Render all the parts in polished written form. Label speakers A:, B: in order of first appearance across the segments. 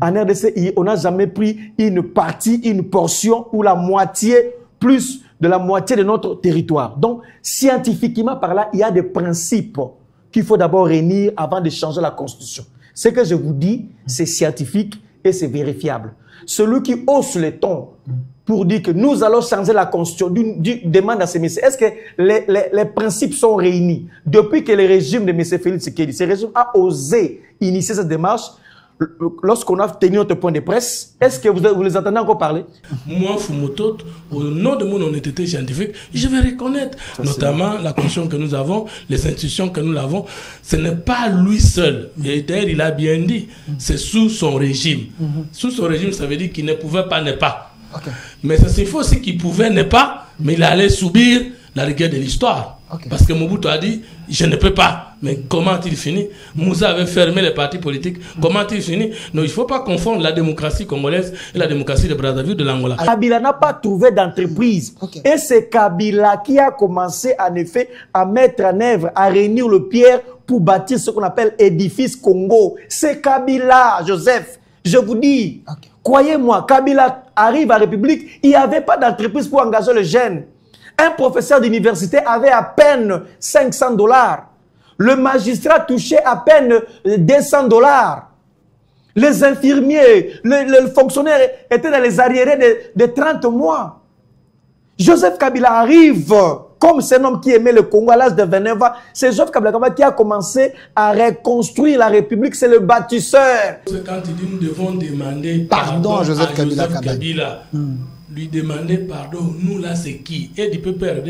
A: En RDC, on n'a jamais pris une partie, une portion ou la moitié, plus de la moitié de notre territoire. Donc, scientifiquement par là, il y a des principes qu'il faut d'abord réunir avant de changer la constitution. Ce que je vous dis, c'est scientifique et c'est vérifiable. Celui qui hausse les tons pour dire que nous allons changer la constitution, demande à ces messieurs, est-ce que les principes sont réunis? Depuis que le régime de M. Félix Tshisekedi, ce régime a osé initier cette démarche, lorsqu'on a tenu notre point de presse, est-ce que vous les entendez encore parler?
B: Moi, Fumotot, au nom de mon honnêteté scientifique, je vais reconnaître, notamment la constitution que nous avons, les institutions que nous avons, ce n'est pas lui seul. Et d'ailleurs, il a bien dit, c'est sous son régime. Sous son régime, ça veut dire qu'il ne pouvait pas ne pas. Okay. Mais ça signifie aussi qu'il pouvait ne pas, mais il allait subir la rigueur de l'histoire. Okay. Parce que Mobutu a dit, je ne peux pas. Mais comment a-t-il fini? Moussa avait fermé les partis politiques. Comment a-t-il fini? Non, il ne faut pas confondre la démocratie congolaise et la démocratie de Brazzaville de l'Angola.
A: Kabila n'a pas trouvé d'entreprise. Okay. Et c'est Kabila qui a commencé en effet à mettre en œuvre, à réunir le pierre pour bâtir ce qu'on appelle édifice Congo. C'est Kabila, Joseph. Je vous dis, okay. Croyez-moi, Kabila arrive à la République, il n'y avait pas d'entreprise pour engager les jeunes. Un professeur d'université avait à peine $500. Le magistrat touchait à peine $200. Les infirmiers, les fonctionnaires étaient dans les arriérés de 30 mois. Joseph Kabila arrive, comme c'est un homme qui aimait le Congo à l'âge de 29 ans, c'est Joseph Kabila qui a commencé à reconstruire la République, c'est le bâtisseur.
B: Quand il dit nous devons demander pardon à Joseph Kabila. Lui demander pardon, nous là c'est qui? Et il peut perdre.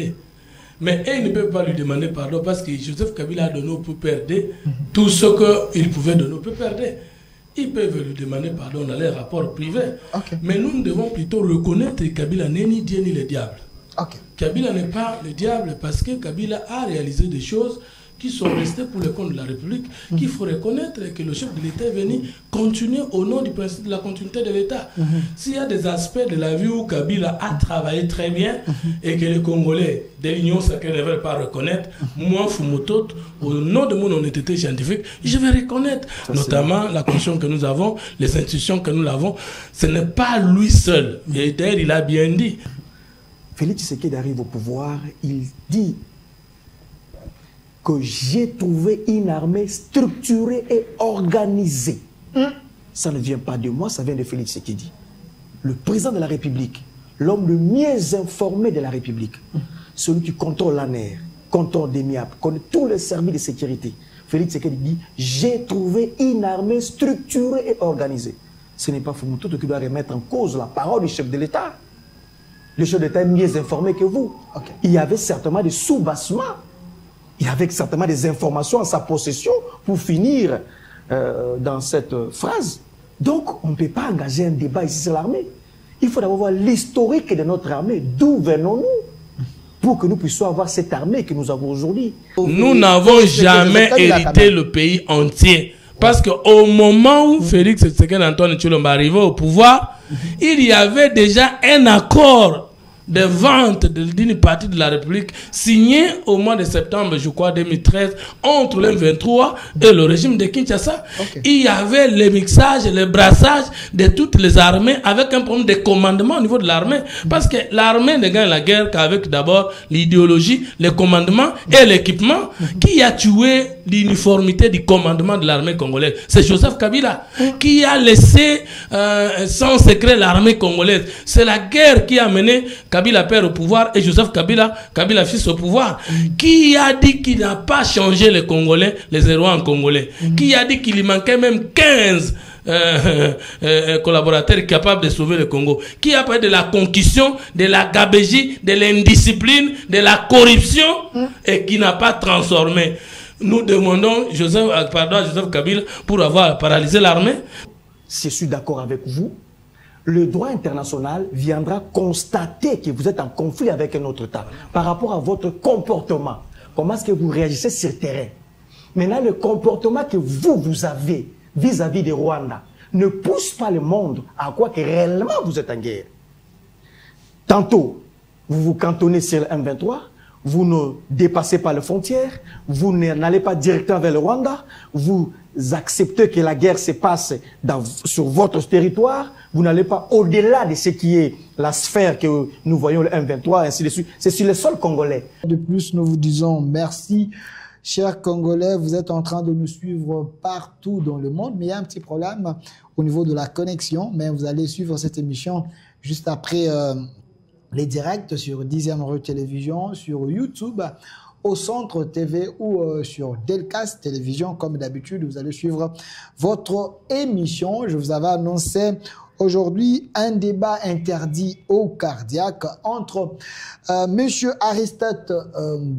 B: Mais il ne peut pas lui demander pardon parce que Joseph Kabila a donné au PPRD tout ce qu'il pouvait donner au PPRD. Ils peuvent lui demander pardon dans les rapports privés. Okay. Mais nous devons plutôt reconnaître que Kabila n'est ni Dieu ni le diable. Okay. Kabila n'est pas le diable parce que Kabila a réalisé des choses qui sont restées pour le compte de la République, qu'il faut reconnaître que le chef de l'État est venu continuer au nom du principe de la continuité de l'État. S'il y a des aspects de la vie où Kabila a travaillé très bien et que les Congolais de l'Union sacrée ne veulent pas reconnaître, moi, Fumotot, au nom de mon honnêteté scientifique, je vais reconnaître, notamment la constitution que nous avons, les institutions que nous avons, ce n'est pas lui seul. Et d'ailleurs, il a bien dit.
A: Félix Tshisekedi arrive au pouvoir, il dit que j'ai trouvé une armée structurée et organisée. Ça ne vient pas de moi, ça vient de Félix Tshisekedi. Le président de la République, l'homme le mieux informé de la République, celui qui contrôle l'ANER, contrôle DEMIAP, connaît tous les services de sécurité. Félix Tshisekedi dit, j'ai trouvé une armée structurée et organisée. Ce n'est pas Fumotot qui doit remettre en cause la parole du chef de l'État. Le chef de l'État est mieux informé que vous. Okay. Il y avait certainement des sous-bassements. Il y avait certainement des informations en sa possession pour finir dans cette phrase. Donc, on ne peut pas engager un débat ici sur l'armée. Il faut d'abord voir l'historique de notre armée. D'où venons-nous? Pour que nous puissions avoir cette armée que nous avons aujourd'hui.
B: Nous n'avons jamais hérité le pays entier. Parce qu'au moment où Félix Tshisekedi Antoine Tshilombo arrivait au pouvoir, il y avait déjà un accord de vente d'une partie de la République signé au mois de septembre, je crois, 2013, entre le 23 et le régime de Kinshasa. Okay. Il y avait le mixage, le brassage de toutes les armées avec un problème de commandement au niveau de l'armée. Parce que l'armée ne gagne la guerre qu'avec d'abord l'idéologie, le commandement et l'équipement. Qui a tué l'uniformité du commandement de l'armée congolaise? C'est Joseph Kabila. Qui a laissé sans secret l'armée congolaise? C'est la guerre qui a mené Kabila père au pouvoir et Joseph Kabila fils au pouvoir. Qui a dit qu'il n'a pas changé les Congolais, les héros en Congolais? Qui a dit qu'il lui manquait même 15 collaborateurs capables de sauver le Congo? Qui a parlé de la concussion, de la gabégie, de l'indiscipline, de la corruption et qui n'a pas transformé? Nous demandons Joseph Kabila pour avoir paralysé l'armée.
A: Je suis d'accord avec vous. Le droit international viendra constater que vous êtes en conflit avec un autre État par rapport à votre comportement. Comment est-ce que vous réagissez sur le terrain? Maintenant, le comportement que vous avez vis-à-vis de Rwanda ne pousse pas le monde à quoi que réellement vous êtes en guerre. Tantôt, vous vous cantonnez sur le M23, vous ne dépassez pas les frontières, vous n'allez pas directement vers le Rwanda, vous acceptez que la guerre se passe sur votre territoire, vous n'allez pas au-delà de ce qui est la sphère que nous voyons, le M23, ainsi de suite. C'est sur le sol congolais.
C: De plus, nous vous disons merci, chers Congolais. Vous êtes en train de nous suivre partout dans le monde, mais il y a un petit problème au niveau de la connexion. Mais vous allez suivre cette émission juste après les directs sur 10e rue Télévision, sur YouTube, au Centre TV ou sur Delcast Télévision. Comme d'habitude, vous allez suivre votre émission. Je vous avais annoncé aujourd'hui un débat interdit au cardiaque entre Monsieur Aristote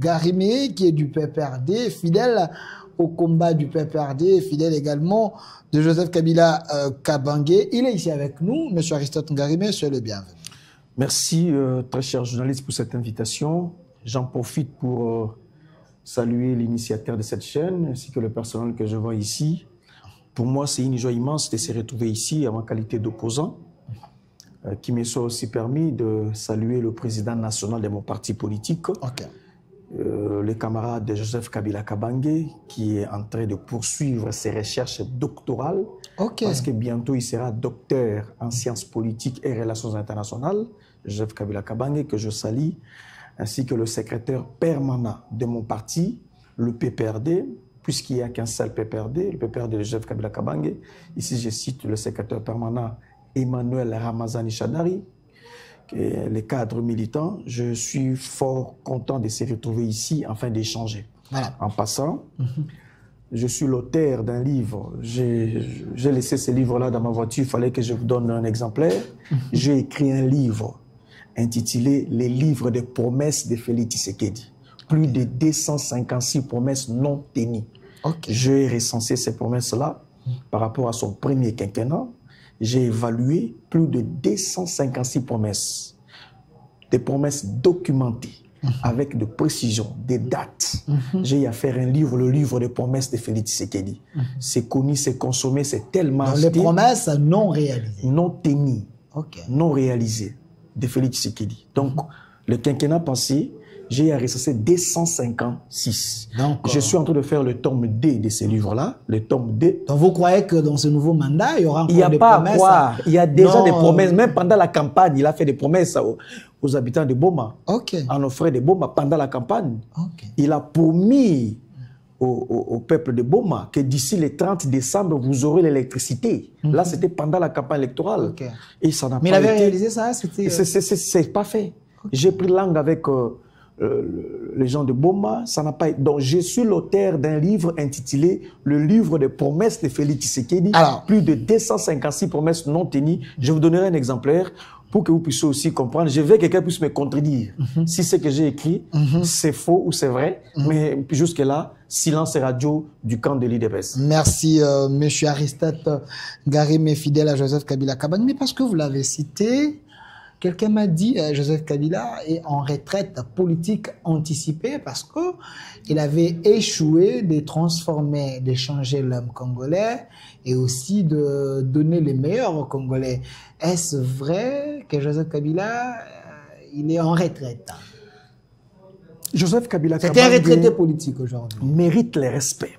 C: Ngarimé, qui est du PPRD, fidèle au combat du PPRD, fidèle également de Joseph Kabila Kabange. Il est ici avec nous. Monsieur Aristote Ngarimé, soyez le bienvenu.
A: Merci, très cher journaliste, pour cette invitation. J'en profite pour saluer l'initiateur de cette chaîne, ainsi que le personnel que je vois ici. Pour moi, c'est une joie immense de se retrouver ici en qualité d'opposant, qui me soit aussi permis de saluer le président national de mon parti politique, le camarade de Joseph Kabila Kabange, qui est en train de poursuivre ses recherches doctorales, parce que bientôt il sera docteur en sciences politiques et relations internationales, Joseph Kabila Kabange, que je salue, ainsi que le secrétaire permanent de mon parti, le PPRD, puisqu'il n'y a qu'un seul PPRD, le PPRD de Joseph Kabila Kabange. Ici, je cite le secrétaire permanent Emmanuel Ramazani Chadari, les cadres militants. Je suis fort content de se retrouver ici afin d'échanger. Voilà. En passant, je suis l'auteur d'un livre. J'ai laissé ce livre-là dans ma voiture, il fallait que je vous donne un exemplaire. J'ai écrit un livre intitulé « Les livres de promesses de Félix Tshisekedi ». Plus de 256 promesses non tenues. J'ai recensé ces promesses-là par rapport à son premier quinquennat. J'ai évalué plus de 256 promesses. Des promesses documentées avec de précision, des dates. J'ai à faire un livre, le livre des promesses de Félix Tshisekedi. C'est connu, c'est consommé, c'est tellement acheté.
C: Les promesses non réalisées.
A: Non tenues, non réalisées de Félix Tshisekedi. Donc, le quinquennat passé, j'ai recensé 256. Donc, je suis en train de faire le tome D de ces livres-là, le tome D.
C: Donc, vous croyez que dans ce nouveau mandat, il y aura encore des promesses?
A: Il n'y a pas à croire. Il y a déjà des promesses. Même pendant la campagne, il a fait des promesses aux habitants de Boma. En offrant des Boma pendant la campagne. Il a promis au peuple de Boma que d'ici le 30 décembre, vous aurez l'électricité. Là, c'était pendant la campagne électorale. Et ça n'a
C: Mais
A: pas
C: il avait
A: été...
C: réalisé ça?
A: C'est pas fait. J'ai pris langue avec... les gens de Boma, ça n'a pas été... Donc, je suis l'auteur d'un livre intitulé « Le livre des promesses de Félix Tshisekedi ». Plus de 256 promesses non tenues. Je vous donnerai un exemplaire pour que vous puissiez aussi comprendre. Je veux que quelqu'un puisse me contredire. Si ce que j'ai écrit, c'est faux ou c'est vrai. Mais jusque-là, silence radio du camp de l'IDPS.
C: Merci, monsieur Aristote Ngarimé, fidèle à Joseph Kabila Kabange. Mais parce que vous l'avez cité... Quelqu'un m'a dit Joseph Kabila est en retraite politique anticipée parce qu'il avait échoué de transformer, de changer l'homme congolais et aussi de donner les meilleurs aux Congolais. Est-ce vrai que Joseph Kabila il est en retraite?
A: Joseph Kabila
C: c'est un retraité politique aujourd'hui.
A: Mérite le respect.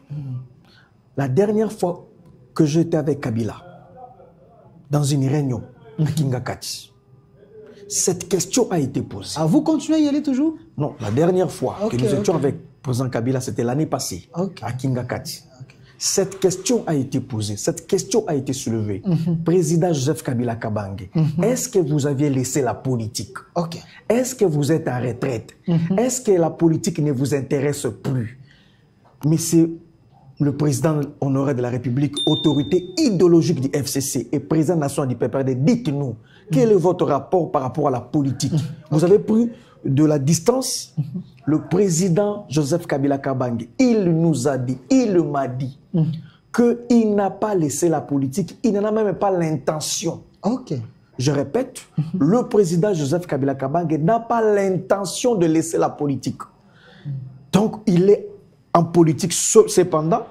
A: La dernière fois que j'étais avec Kabila dans une réunion à Kingakati, cette question a été posée.
C: Ah, vous continuez à y aller toujours?
A: Non, la dernière fois que nous étions avec le président Kabila, c'était l'année passée, à Kingakati. Cette question a été posée, cette question a été soulevée. Président Joseph Kabila Kabange, est-ce que vous aviez laissé la politique? Est-ce que vous êtes en retraite? Est-ce que la politique ne vous intéresse plus? Mais c'est le président honoré de la République, autorité idéologique du FCC et président national du PPRD, dites-nous, quel est votre rapport par rapport à la politique? Vous avez pris de la distance. Le président Joseph Kabila Kabange, il nous a dit, il m'a dit qu'il n'a pas laissé la politique, il n'en a même pas l'intention. Je répète, le président Joseph Kabila Kabange n'a pas l'intention de laisser la politique. Donc, il est en politique. Cependant,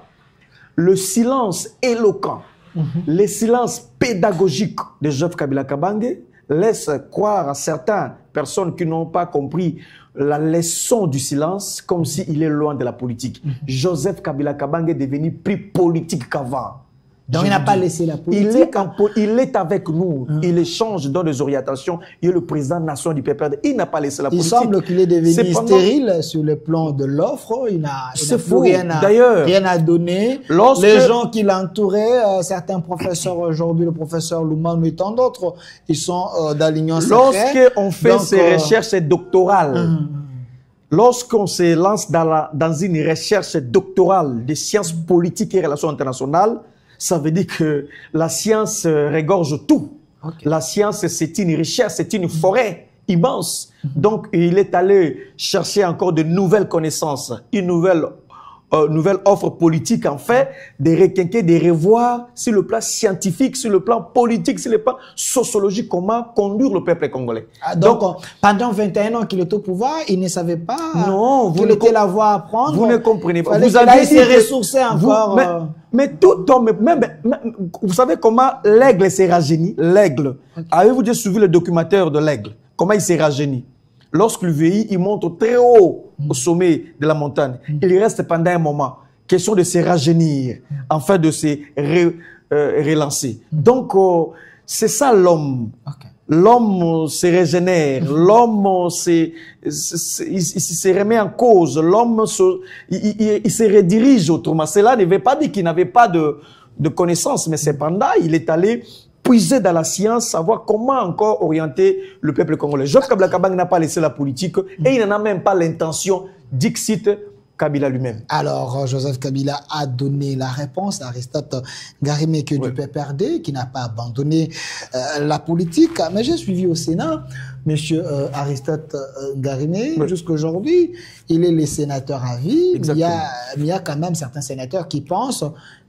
A: le silence éloquent, le silence pédagogique de Joseph Kabila Kabange laisse croire à certaines personnes qui n'ont pas compris la leçon du silence comme s'il est loin de la politique. Joseph Kabila Kabange est devenu plus politique qu'avant.
C: Donc il n'a pas laissé la politique.
A: Il est avec nous. Il échange dans des orientations. Il est le président nation du PPRD. Il n'a pas laissé la politique.
C: Il semble qu'il est devenu stérile sur le plan de l'offre. Il n'a rien à donner. Les gens qui l'entouraient, certains professeurs aujourd'hui, le professeur Loumanou et tant d'autres, ils sont dans l'union sacrée.
A: Lorsqu'on fait ses recherches doctorales, lorsqu'on se lance dans une recherche doctorale de sciences politiques et relations internationales, ça veut dire que la science regorge tout. La science, c'est une richesse, c'est une forêt immense. Donc, il est allé chercher encore de nouvelles connaissances, une nouvelle offre politique, en fait, de requinquer, de revoir sur le plan scientifique, sur le plan politique, sur le plan sociologique, comment conduire le peuple congolais.
C: Donc, pendant 21 ans qu'il est au pouvoir, il ne savait pas qu'il était la voie à prendre.
A: Vous ne comprenez pas.
C: Vous avez été ressourcé encore.
A: Mais tout homme, vous savez comment l'aigle s'est rajeuni? L'aigle. Avez-vous déjà suivi le documentaire de l'aigle? Comment il s'est rajeuni? Lorsqu'il vieillit, il monte très haut au sommet de la montagne. Il reste pendant un moment. Question de se rajeunir, enfin de se relancer. Donc, c'est ça l'homme. L'homme se régénère, l'homme il se remet en cause, l'homme il se redirige autrement. Cela ne veut pas dire qu'il n'avait pas de connaissances, mais cependant, il est allé puiser dans la science, savoir comment encore orienter le peuple congolais. Joseph Kabila Kabange n'a pas laissé la politique et il n'en a même pas l'intention, dixit Kabila lui-même.
C: Alors, Joseph Kabila a donné la réponse à Aristote Ngarimeke du PPRD, qui n'a pas abandonné la politique. Mais j'ai suivi au Sénat, M. Aristote Ngarimeke, jusqu'à aujourd'hui, il est le sénateur à vie. Il y a quand même certains sénateurs qui pensent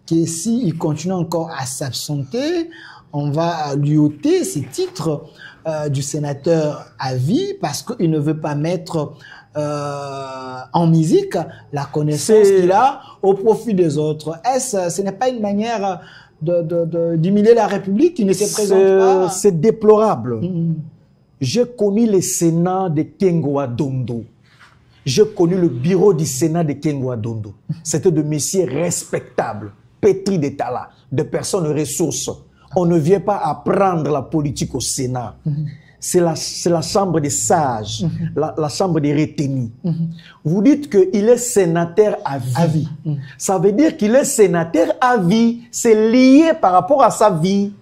C: que s'il continue encore à s'absenter, on va lui ôter ses titres du sénateur à vie parce qu'il ne veut pas mettre en musique la connaissance qu'il a au profit des autres. Ce n'est pas une manière d'humilier la République qui ne se présente pas?
A: C'est déplorable. J'ai connu le Sénat de Kengo Adondo. J'ai connu le bureau du Sénat de Kengo Adondo. C'était de messieurs respectables, pétris de talent, de personnes ressources. On ne vient pas apprendre la politique au Sénat. C'est la chambre des sages, la chambre des retenus. Vous dites qu'il est sénateur à vie. Ça veut dire qu'il est sénateur à vie. C'est lié par rapport à sa vie.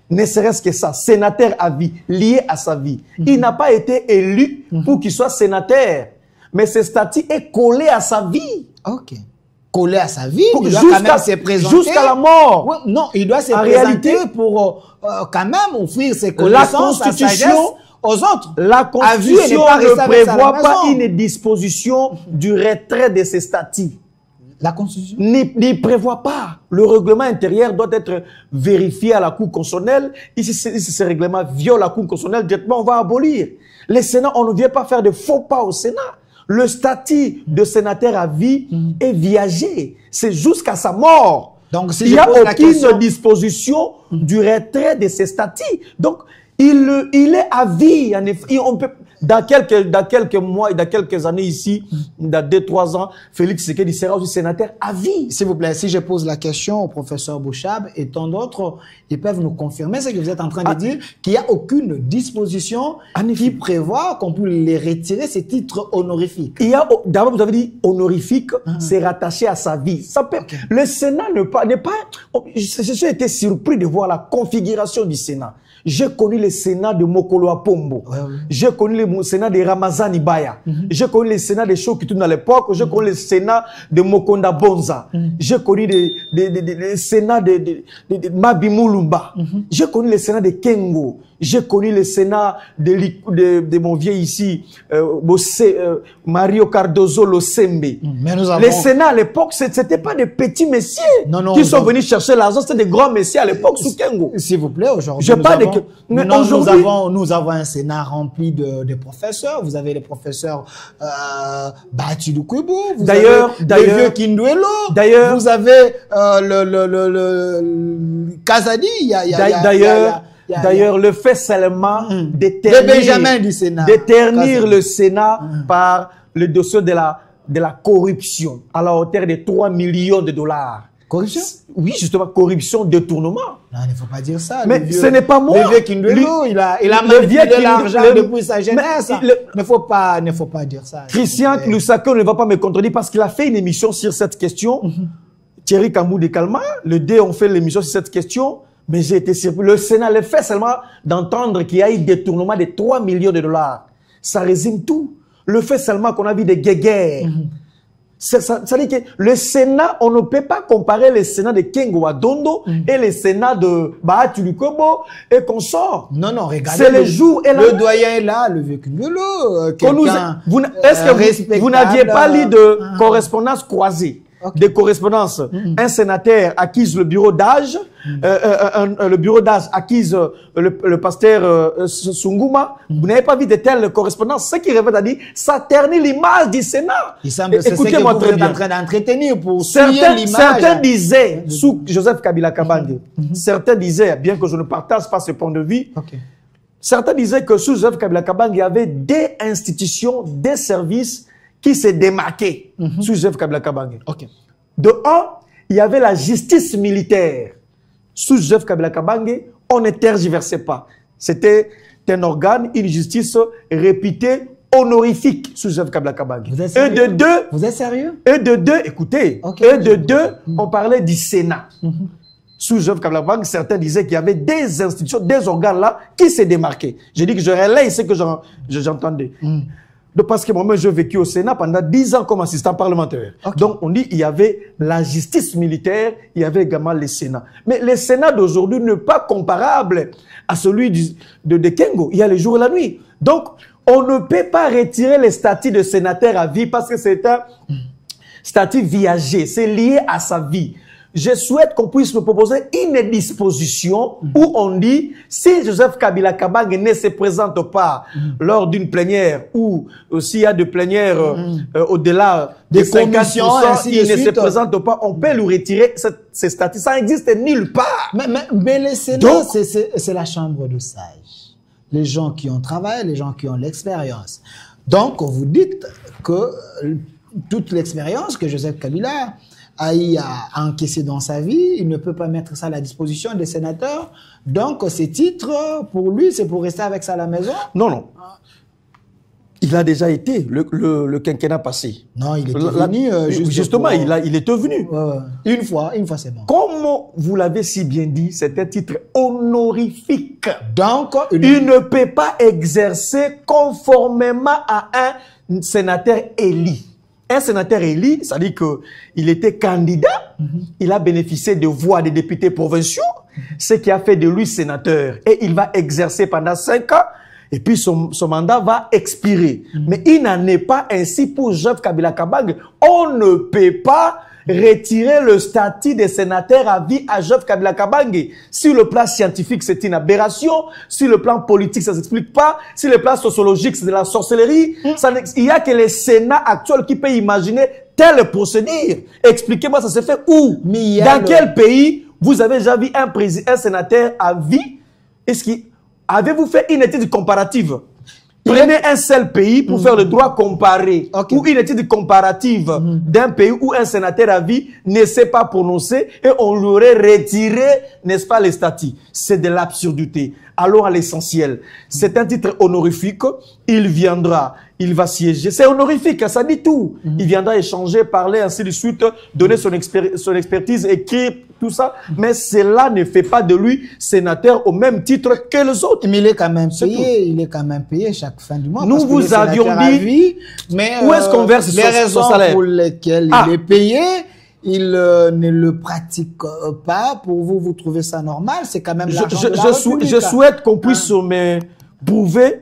A: Ne serait-ce que ça, sénateur à vie, lié à sa vie. Il n'a pas été élu pour qu'il soit sénateur. Mais ce statut est collé à sa vie.
C: Ok. Collé à sa vie, il doit quand même se présenter.
A: Jusqu'à la mort.
C: Ouais, non, il doit se présenter pour quand même offrir ses connaissances, sa sagesse aux autres.
A: La Constitution ne prévoit pas une disposition du retrait de ces statuts.
C: La Constitution
A: n'y prévoit pas. Le règlement intérieur doit être vérifié à la Cour constitutionnelle. Ici, ce règlement viole la Cour constitutionnelle, directement, on va abolir. Le Sénat, on ne vient pas faire de faux pas au Sénat. Le statut de sénateur à vie est viagé. C'est jusqu'à sa mort. Donc, si il n'y a aucune disposition du retrait de ces statuts. Donc, il est à vie. En effet, on peut, dans quelques mois et dans quelques années ici, dans 2-3 ans, Félix Tshisekedi sera aussi sénateur à vie.
C: S'il vous plaît, si je pose la question au professeur Bouchab et tant d'autres, ils peuvent nous confirmer ce que vous êtes en train de dire, qu'il n'y a aucune disposition qui prévoit qu'on peut les retirer, ces titres honorifiques.
A: D'abord, vous avez dit honorifique, c'est rattaché à sa vie. Ça peut, le Sénat n'est pas... J'ai été surpris de voir la configuration du Sénat. J'ai connu le Sénat de Mokolo Apombo. J'ai connu le Sénat de Ramazani Baya. J'ai connu le Sénat de Chokitou à l'époque. J'ai connu le Sénat de Mokonda Bonza. J'ai connu le Sénat de Mabi Moulumba. J'ai connu le Sénat de Kengo. J'ai connu le Sénat de mon vieux ici, Mario Cardozo Losembe. Les Sénats à l'époque, ce n'étaient pas des petits messieurs qui sont venus chercher l'argent, c'était des grands messieurs à l'époque sous Kengo.
C: S'il vous plaît, aujourd'hui, nous avons un Sénat rempli de professeurs. Vous avez les professeurs Bati Lukwebo, vous avez le vieux Kinduelo, vous avez le Kazadi,
A: D'ailleurs, le fait seulement
C: de Benjamin du Sénat.
A: D'éternir le Sénat par le dossier de la corruption à la hauteur de 3 millions de dollars.
C: Corruption?
A: Oui, justement, corruption, détournement.
C: Non, il ne faut pas dire ça.
A: Mais ce n'est pas moi.
C: Le vieux Kindelo, il a manipulé l'argent depuis sa jeunesse. Il ne faut pas dire ça.
A: Christian Lusaka ne va pas me contredire parce qu'il a fait une émission sur cette question. Thierry Kamou de Kalma, le D ont fait l'émission sur cette question. Mais j'ai été surpris. Le Sénat le fait seulement d'entendre qu'il y a eu détournement de 3 millions de dollars. Ça résume tout. Le fait seulement qu'on a vu des guéguerres. Ça veut dire que le Sénat, on ne peut pas comparer le Sénat de Kengo Adondo et le Sénat de Bahati Lukobo et consorts.
C: Non, regardez.
A: C'est le jour et
C: le doyen est là, le vieux Kindelo.
A: Est-ce que vous n'aviez pas lu de correspondance croisée? Des correspondances, un sénateur acquise le bureau d'âge, le bureau d'âge acquise le pasteur Sunguma. Vous n'avez pas vu de telles correspondances. Ce qui revient à dire, ça ternit l'image du Sénat.
C: Il semble que c'est ce que vous êtes en train d'entretenir pour l'image.
A: Certains disaient, sous Joseph Kabila Kabange, certains disaient, bien que je ne partage pas ce point de vue, certains disaient que sous Joseph Kabila Kabange, il y avait des institutions, des services qui s'est démarqué sous Joseph Kabila Kabange. De un, il y avait la justice militaire. Sous Joseph Kabila Kabange, on ne tergiversait pas. C'était un organe, une justice réputée honorifique sous Joseph Kabila Kabange. Et de deux,
C: vous êtes sérieux?
A: Et de deux, écoutez, et de deux, on parlait du Sénat. Sous Joseph Kabila Kabange, certains disaient qu'il y avait des institutions, des organes là qui s'est démarqués. J'ai dit que je relaye ce que j'entendais. Parce que moi-même, j'ai vécu au Sénat pendant 10 ans comme assistant parlementaire. Donc, on dit qu'il y avait la justice militaire, il y avait également le Sénat. Mais le Sénat d'aujourd'hui n'est pas comparable à celui de Kengo. Il y a le jour et la nuit. Donc, on ne peut pas retirer le statut de sénateur à vie parce que c'est un statut viager. C'est lié à sa vie. Je souhaite qu'on puisse me proposer une disposition où on dit, si Joseph Kabila Kabange ne se présente pas lors d'une plénière ou s'il y a de plénières au-delà des 50%, il ne se présente pas, on peut lui retirer ce statut. Ça n'existe nulle part.
C: Mais le Sénat, c'est la chambre de sages. Les gens qui ont travaillé, les gens qui ont l'expérience. Donc, vous dites que toute l'expérience que Joseph Kabila a encaissé dans sa vie, il ne peut pas mettre ça à la disposition des sénateurs. Donc, ces titres, pour lui, c'est pour rester avec ça à la maison?
A: Non. Il a déjà été le quinquennat passé.
C: Non, il est venu.
A: Justement, il est venu.
C: Une fois c'est bon.
A: Comme vous l'avez si bien dit, c'est un titre honorifique.
C: Donc,
A: il ne peut pas exercer conformément à un sénateur élu. Un sénateur élu, ça dit qu'il était candidat, il a bénéficié de voix des députés provinciaux, ce qui a fait de lui sénateur. Et il va exercer pendant 5 ans, et puis son mandat va expirer. Mais il n'en est pas ainsi pour Joseph Kabila Kabange. On ne peut pas retirer le statut de sénateur à vie à Joseph Kabila Kabange. Sur le plan scientifique, c'est une aberration. Sur le plan politique, ça ne s'explique pas. Sur le plan sociologique, c'est de la sorcellerie. Il n'y a que le Sénat actuel qui peut imaginer telle procédure. Expliquez-moi, ça se fait où? Dans quel pays vous avez déjà vu un sénateur à vie? Avez-vous fait une étude comparative? Prenez un seul pays pour faire le droit comparé ou une étude comparative d'un pays où un sénateur à vie ne s'est pas prononcé et on lui aurait retiré, n'est-ce pas, les statuts. C'est de l'absurdité. Allons à l'essentiel. C'est un titre honorifique. Il viendra, il va siéger. C'est honorifique, ça dit tout. Il viendra échanger, parler, ainsi de suite, donner son expertise, écrire, tout ça. Mais cela ne fait pas de lui sénateur au même titre que les autres.
C: Mais il est quand même payé. Il est quand même payé chaque fin du mois.
A: Nous vous avions dit, mais où est-ce qu'on verse son salaire?
C: Pour lesquelles il est payé, il ne le pratique pas. Pour vous, vous trouvez ça normal? C'est quand même l'argent de la République.
A: Je souhaite qu'on puisse me prouver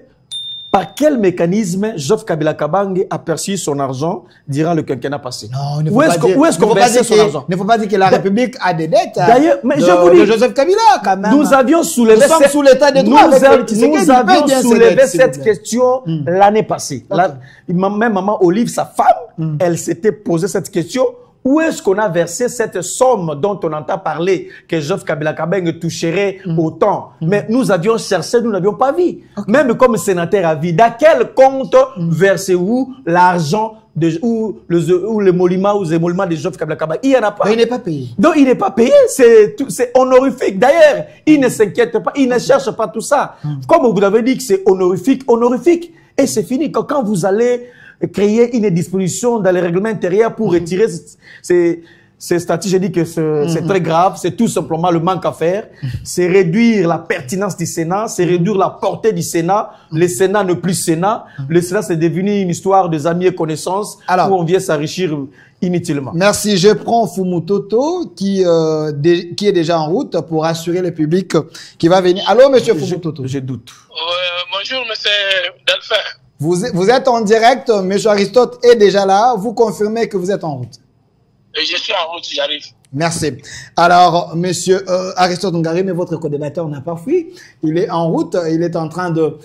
A: par quel mécanisme Joseph Kabila Kabange a perçu son argent durant le quinquennat passé.
C: Non, où est-ce qu'on verse son argent? Il ne faut pas dire que la République a des dettes.
A: D'ailleurs, mais je vous dis,
C: Joseph Kabila, quand même.
A: Nous avions soulevé
C: sous l'état de droit.
A: Nous avions soulevé cette question l'année passée. Même maman Olive, sa femme, elle s'était posé cette question Où est-ce qu'on a versé cette somme dont on entend parler que Joseph Kabila Kabange toucherait autant? Mais nous avions cherché, nous n'avions pas vu. Même comme sénateur à vie, dans quel compte versez-vous l'argent ou l'émolument ou les émoluments de Joseph Kabila Kabange? Il n'y en a pas.
C: Mais il n'est pas payé.
A: Donc il n'est pas payé, c'est honorifique. D'ailleurs, il ne s'inquiète pas, il ne cherche pas tout ça. Comme vous avez dit que c'est honorifique, honorifique. Et c'est fini. Quand vous allez créer une disposition dans les règlements intérieurs pour retirer ces statuts, je dis que c'est très grave, c'est tout simplement le manque à faire. C'est réduire la pertinence du Sénat, c'est réduire la portée du Sénat. Le Sénat n'est plus Sénat. Le Sénat, c'est devenu une histoire des amis et connaissances où on vient s'enrichir inutilement.
C: Merci. Je prends Fumutoto qui est déjà en route pour assurer le public qui va venir. Allô, monsieur Fumutoto.
A: Je doute.
D: Bonjour, monsieur Delphin.
C: Vous êtes en direct, monsieur Aristote est déjà là. Vous confirmez que vous êtes en route?
D: Et je suis en route, j'arrive.
C: Merci. Alors, monsieur Aristote Ngari, mais votre co-débatteur n'a pas fui. Il est en route, il est en train de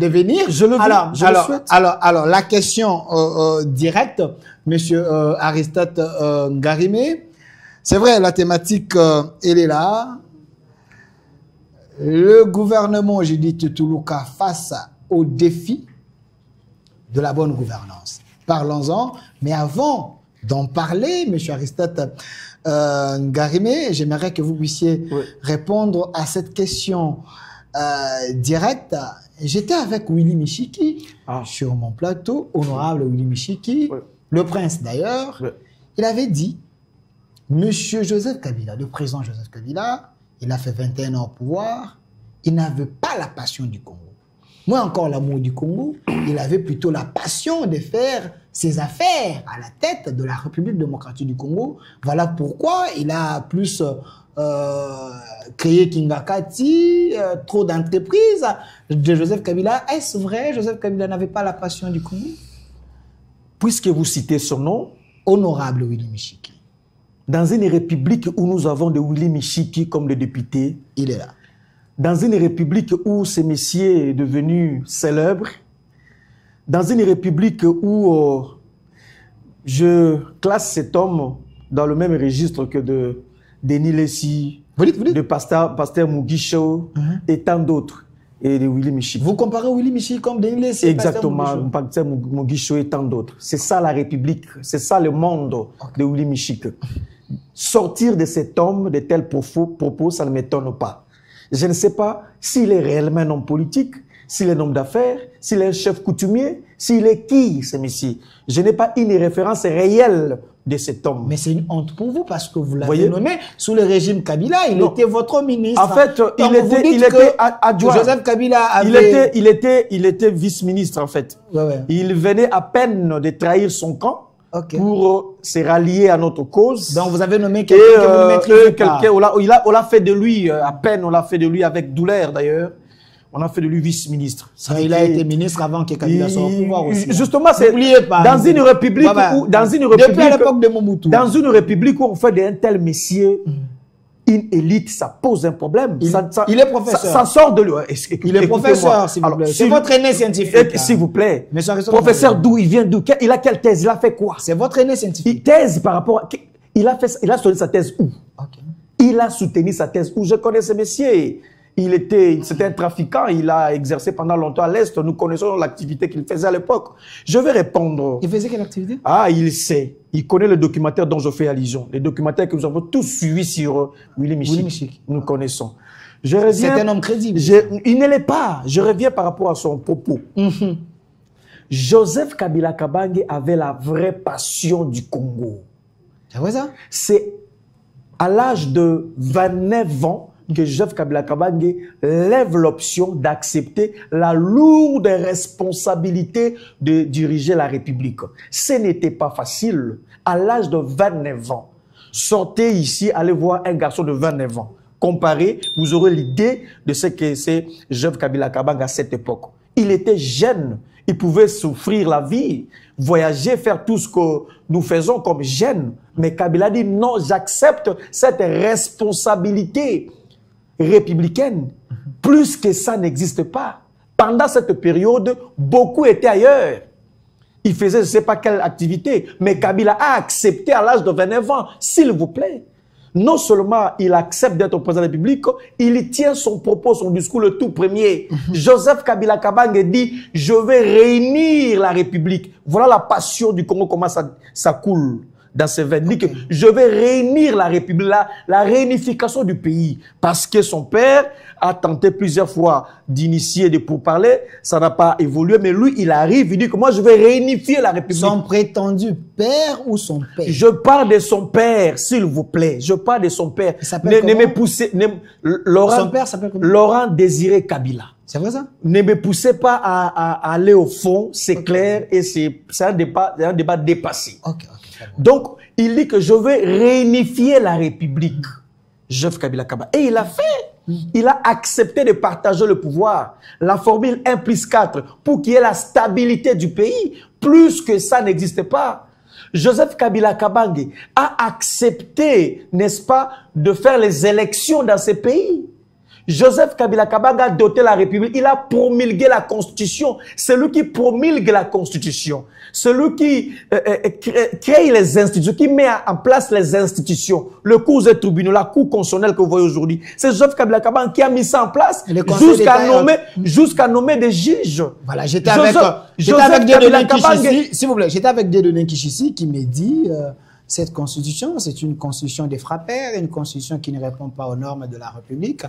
C: venir.
A: Je le veux, je le souhaite.
C: Alors, la question directe, monsieur Aristote Ngarimé, c'est vrai, la thématique, elle est là. Le gouvernement Judith Toulouka face au défi de la bonne gouvernance. Parlons-en, mais avant d'en parler, monsieur Aristote Ngarimé, j'aimerais que vous puissiez répondre à cette question directe. J'étais avec Willy Michiki sur mon plateau, honorable Willy Michiki, le prince d'ailleurs. Il avait dit, monsieur Joseph Kabila, le président Joseph Kabila, il a fait 21 ans au pouvoir, il n'avait pas la passion du Congo. Moi encore l'amour du Congo, il avait plutôt la passion de faire ses affaires à la tête de la République démocratique du Congo. Voilà pourquoi il a plus créé Kingakati, trop d'entreprises de Joseph Kabila. Est-ce vrai, Joseph Kabila n'avait pas la passion du Congo?
A: Puisque vous citez son nom,
C: honorable Willy Michiki.
A: Dans une république où nous avons de Willy Michiki comme le député,
C: il est là.
A: Dans une république où ce monsieur est devenu célèbre, dans une république où je classe cet homme dans le même registre que de Denis Lessi, de Pasteur Mugisho et tant d'autres, et de Willy Michiki.
C: Vous comparez Willy Michiki comme Denis Lessi?
A: Exactement, Pasteur Mugisho et tant d'autres. C'est ça la république, c'est ça le monde de Willy Michiki. Sortir de cet homme de tels propos, ça ne m'étonne pas. Je ne sais pas s'il est réellement un homme politique, s'il est un homme d'affaires, s'il est un chef coutumier, s'il est qui, ce monsieur. Je n'ai pas une référence réelle de cet homme.
C: Mais c'est une honte pour vous parce que vous l'avez nommé sous le régime Kabila. Il était votre ministre.
A: En fait, il était adjoint.
C: Joseph Kabila avait...
A: Il était vice-ministre, en fait. Il venait à peine de trahir son camp. Pour se rallier à notre cause.
C: Donc vous avez nommé quelqu'un que vous ne maîtrisez pas.
A: On l'a fait de lui, à peine on l'a fait de lui avec douleur d'ailleurs. On a fait de lui vice-ministre.
C: Il a été ministre avant que Kabila soit au pouvoir aussi.
A: Justement, c'est dans une république où,
C: depuis l'époque de Mobutu.
A: Dans une république où on fait d'un tel messier une élite, ça pose un problème.
C: Il est professeur.
A: Ça sort de lui.
C: Il est professeur, s'il vous plaît. C'est votre aîné scientifique.
A: S'il vous plaît. Professeur d'où? Il vient d'où? Il a quelle thèse? Il a fait quoi?
C: C'est votre aîné scientifique.
A: Thèse par rapport à... Il a soutenu sa thèse où? Il a soutenu sa thèse où? Je connais ce monsieur. C'était un trafiquant, il a exercé pendant longtemps à l'Est. Nous connaissons l'activité qu'il faisait à l'époque. Je vais répondre.
C: Il faisait quelle activité?
A: Il sait. Il connaît le documentaire dont je fais allusion. Les documentaires que nous avons tous suivis sur Willy Michiki. Nous connaissons.
C: C'est un homme crédible.
A: Il ne l'est pas. Je reviens par rapport à son propos. Joseph Kabila Kabange avait la vraie passion du Congo.
C: C'est vrai ça?
A: C'est à l'âge de 29 ans que Joseph Kabila Kabange lève l'option d'accepter la lourde responsabilité de diriger la République. Ce n'était pas facile. À l'âge de 29 ans, sortez ici, allez voir un garçon de 29 ans. Comparez, vous aurez l'idée de ce que c'est Joseph Kabila Kabange à cette époque. Il était jeune, il pouvait souffrir la vie, voyager, faire tout ce que nous faisons comme jeunes. Mais Kabila dit non, j'accepte cette responsabilité républicaine. Plus que ça n'existe pas. Pendant cette période, beaucoup étaient ailleurs. Il faisait je ne sais pas quelle activité, mais Kabila a accepté à l'âge de 29 ans, s'il vous plaît. Non seulement il accepte d'être président de la République, il tient son propos, son discours le tout premier. Joseph Kabila Kabange dit « Je vais réunir la République ». Voilà la passion du Congo, comment ça coule dans ses veines. Il dit que je vais réunir la République, la réunification du pays. Parce que son père a tenté plusieurs fois d'initier des pourparlers, ça n'a pas évolué, mais lui, il arrive, il dit que moi, je vais réunifier la République.
C: Son prétendu père ou son père?
A: Je parle de son père, s'il vous plaît. Je parle de son père.
C: Il s'appelle comment?
A: Ne me poussez...
C: Son père s'appelle comment?
A: Laurent Désiré Kabila.
C: C'est vrai ça?
A: Ne me poussez pas à aller au fond, c'est clair, et c'est un débat dépassé. Donc, il dit que je vais réunifier la République. Joseph Kabila Kabange. Et il a fait. Il a accepté de partager le pouvoir. La formule 1 plus 4 pour qu'il y ait la stabilité du pays. Plus que ça n'existe pas. Joseph Kabila Kabange a accepté, n'est-ce pas, de faire les élections dans ce pays. Joseph Kabila Kabange a doté la République. Il a promulgué la Constitution. C'est lui qui promulgue la Constitution. Celui qui crée les institutions, qui met en place les institutions. Le cours des tribunaux, la cour constitutionnelle que vous voyez aujourd'hui. C'est Joseph Kabila Kabange qui a mis ça en place jusqu'à nommer des juges.
C: Voilà, j'étais avec Dieudonné Kishissi, s'il vous plaît, j'étais avec Dieudonné Kishissi qui me dit cette constitution, c'est une constitution des frappeurs, une constitution qui ne répond pas aux normes de la République.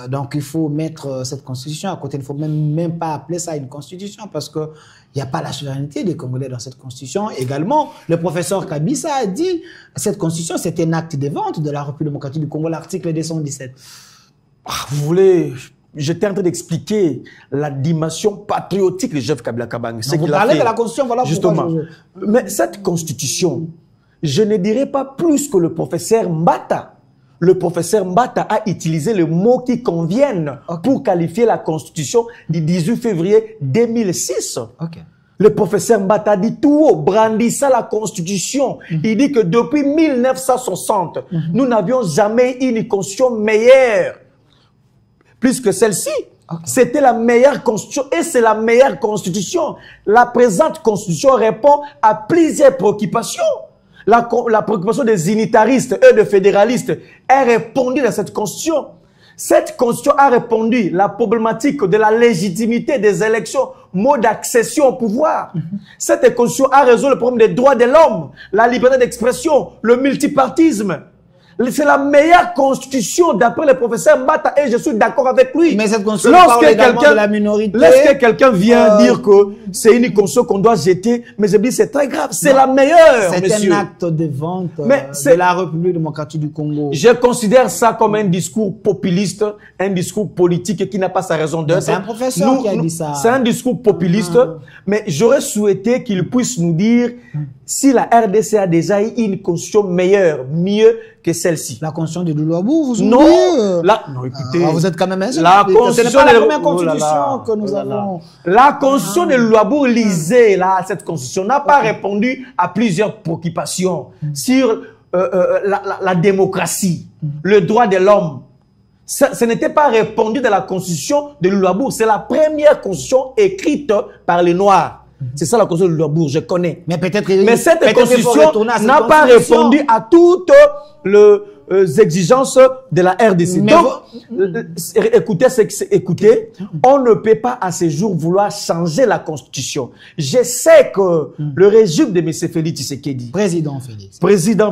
C: Donc il faut mettre cette constitution à côté. Il ne faut même pas appeler ça une constitution parce que il n'y a pas la souveraineté des Congolais dans cette constitution. Également, le professeur Kabissa a dit cette constitution, c'est un acte de vente de la République démocratique du Congo, l'article 217.
A: Vous voulez... J'étais en train d'expliquer la dimension patriotique de Joseph Kabila Kabange.
C: Vous parlez de la constitution, voilà
A: justement. Mais cette constitution, je ne dirais pas plus que le professeur Mbata. Le professeur Mbata a utilisé le mot qui convienne pour qualifier la constitution du 18 février 2006. Le professeur Mbata dit tout haut, brandissant la constitution. Il dit que depuis 1960, nous n'avions jamais eu une constitution meilleure plus que celle-ci. C'était la meilleure constitution et c'est la meilleure constitution. La présente constitution répond à plusieurs préoccupations. La préoccupation des unitaristes et des fédéralistes est répondue dans cette constitution. Cette constitution a répondu la problématique de la légitimité des élections, mode d'accession au pouvoir. Cette constitution a résolu le problème des droits de l'homme, la liberté d'expression, le multipartisme. C'est la meilleure constitution d'après le professeur Mbata et je suis d'accord avec lui.
C: Mais cette constitution parle également de la minorité.
A: Lorsque quelqu'un vient dire que c'est une constitution qu'on doit jeter, mais je dis c'est très grave, c'est la meilleure,
C: c'est un acte de vente de la République démocratique du Congo.
A: Je considère ça comme un discours populiste, un discours politique qui n'a pas sa raison d'être.
C: C'est un professeur qui a dit ça.
A: C'est un discours populiste, mais j'aurais souhaité qu'il puisse nous dire si la RDC a déjà eu une constitution meilleure, mieux que celle-ci.
C: La constitution de Louabou, vous oubliez?
A: Non, écoutez.
C: Vous êtes quand même insulté.
A: La constitution
C: de la première constitution que nous avons.
A: La constitution de Louabou, lisez là, cette constitution n'a pas répondu à plusieurs préoccupations sur la démocratie, le droit de l'homme. Ce n'était pas répondu dans la constitution de Louabou. C'est la première constitution écrite par les Noirs. C'est ça la constitution de Louabourg, je connais.
C: Mais peut-être
A: cette constitution n'a pas répondu à toutes les exigences de la RDC. Mais donc, écoutez, on ne peut pas à ce jour vouloir changer la constitution. Je sais que le régime de M. Félix Tshisekedi, président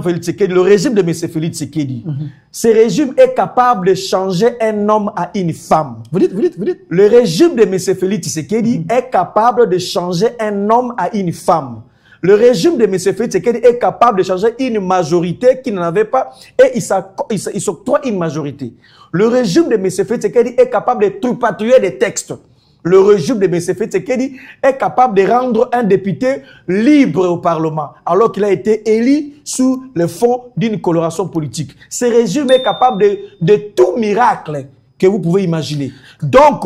A: Félix Tshisekedi, le régime de M. Félix Tshisekedi, ce régime est capable de changer un homme à une femme. Vous dites. Le régime de M. Félix Tshisekedi est capable de changer un homme à une femme. Le régime de M. Félix Tshisekedi est capable de changer une majorité qui n'en avait pas et il s'octroie une majorité. Le régime de M. Félix Tshisekedi est capable de tripatouiller des textes. Le régime de M. Félix Tshisekedi est capable de rendre un député libre au Parlement alors qu'il a été élu sous le fond d'une coloration politique. Ce régime est capable de tout miracle que vous pouvez imaginer. Donc,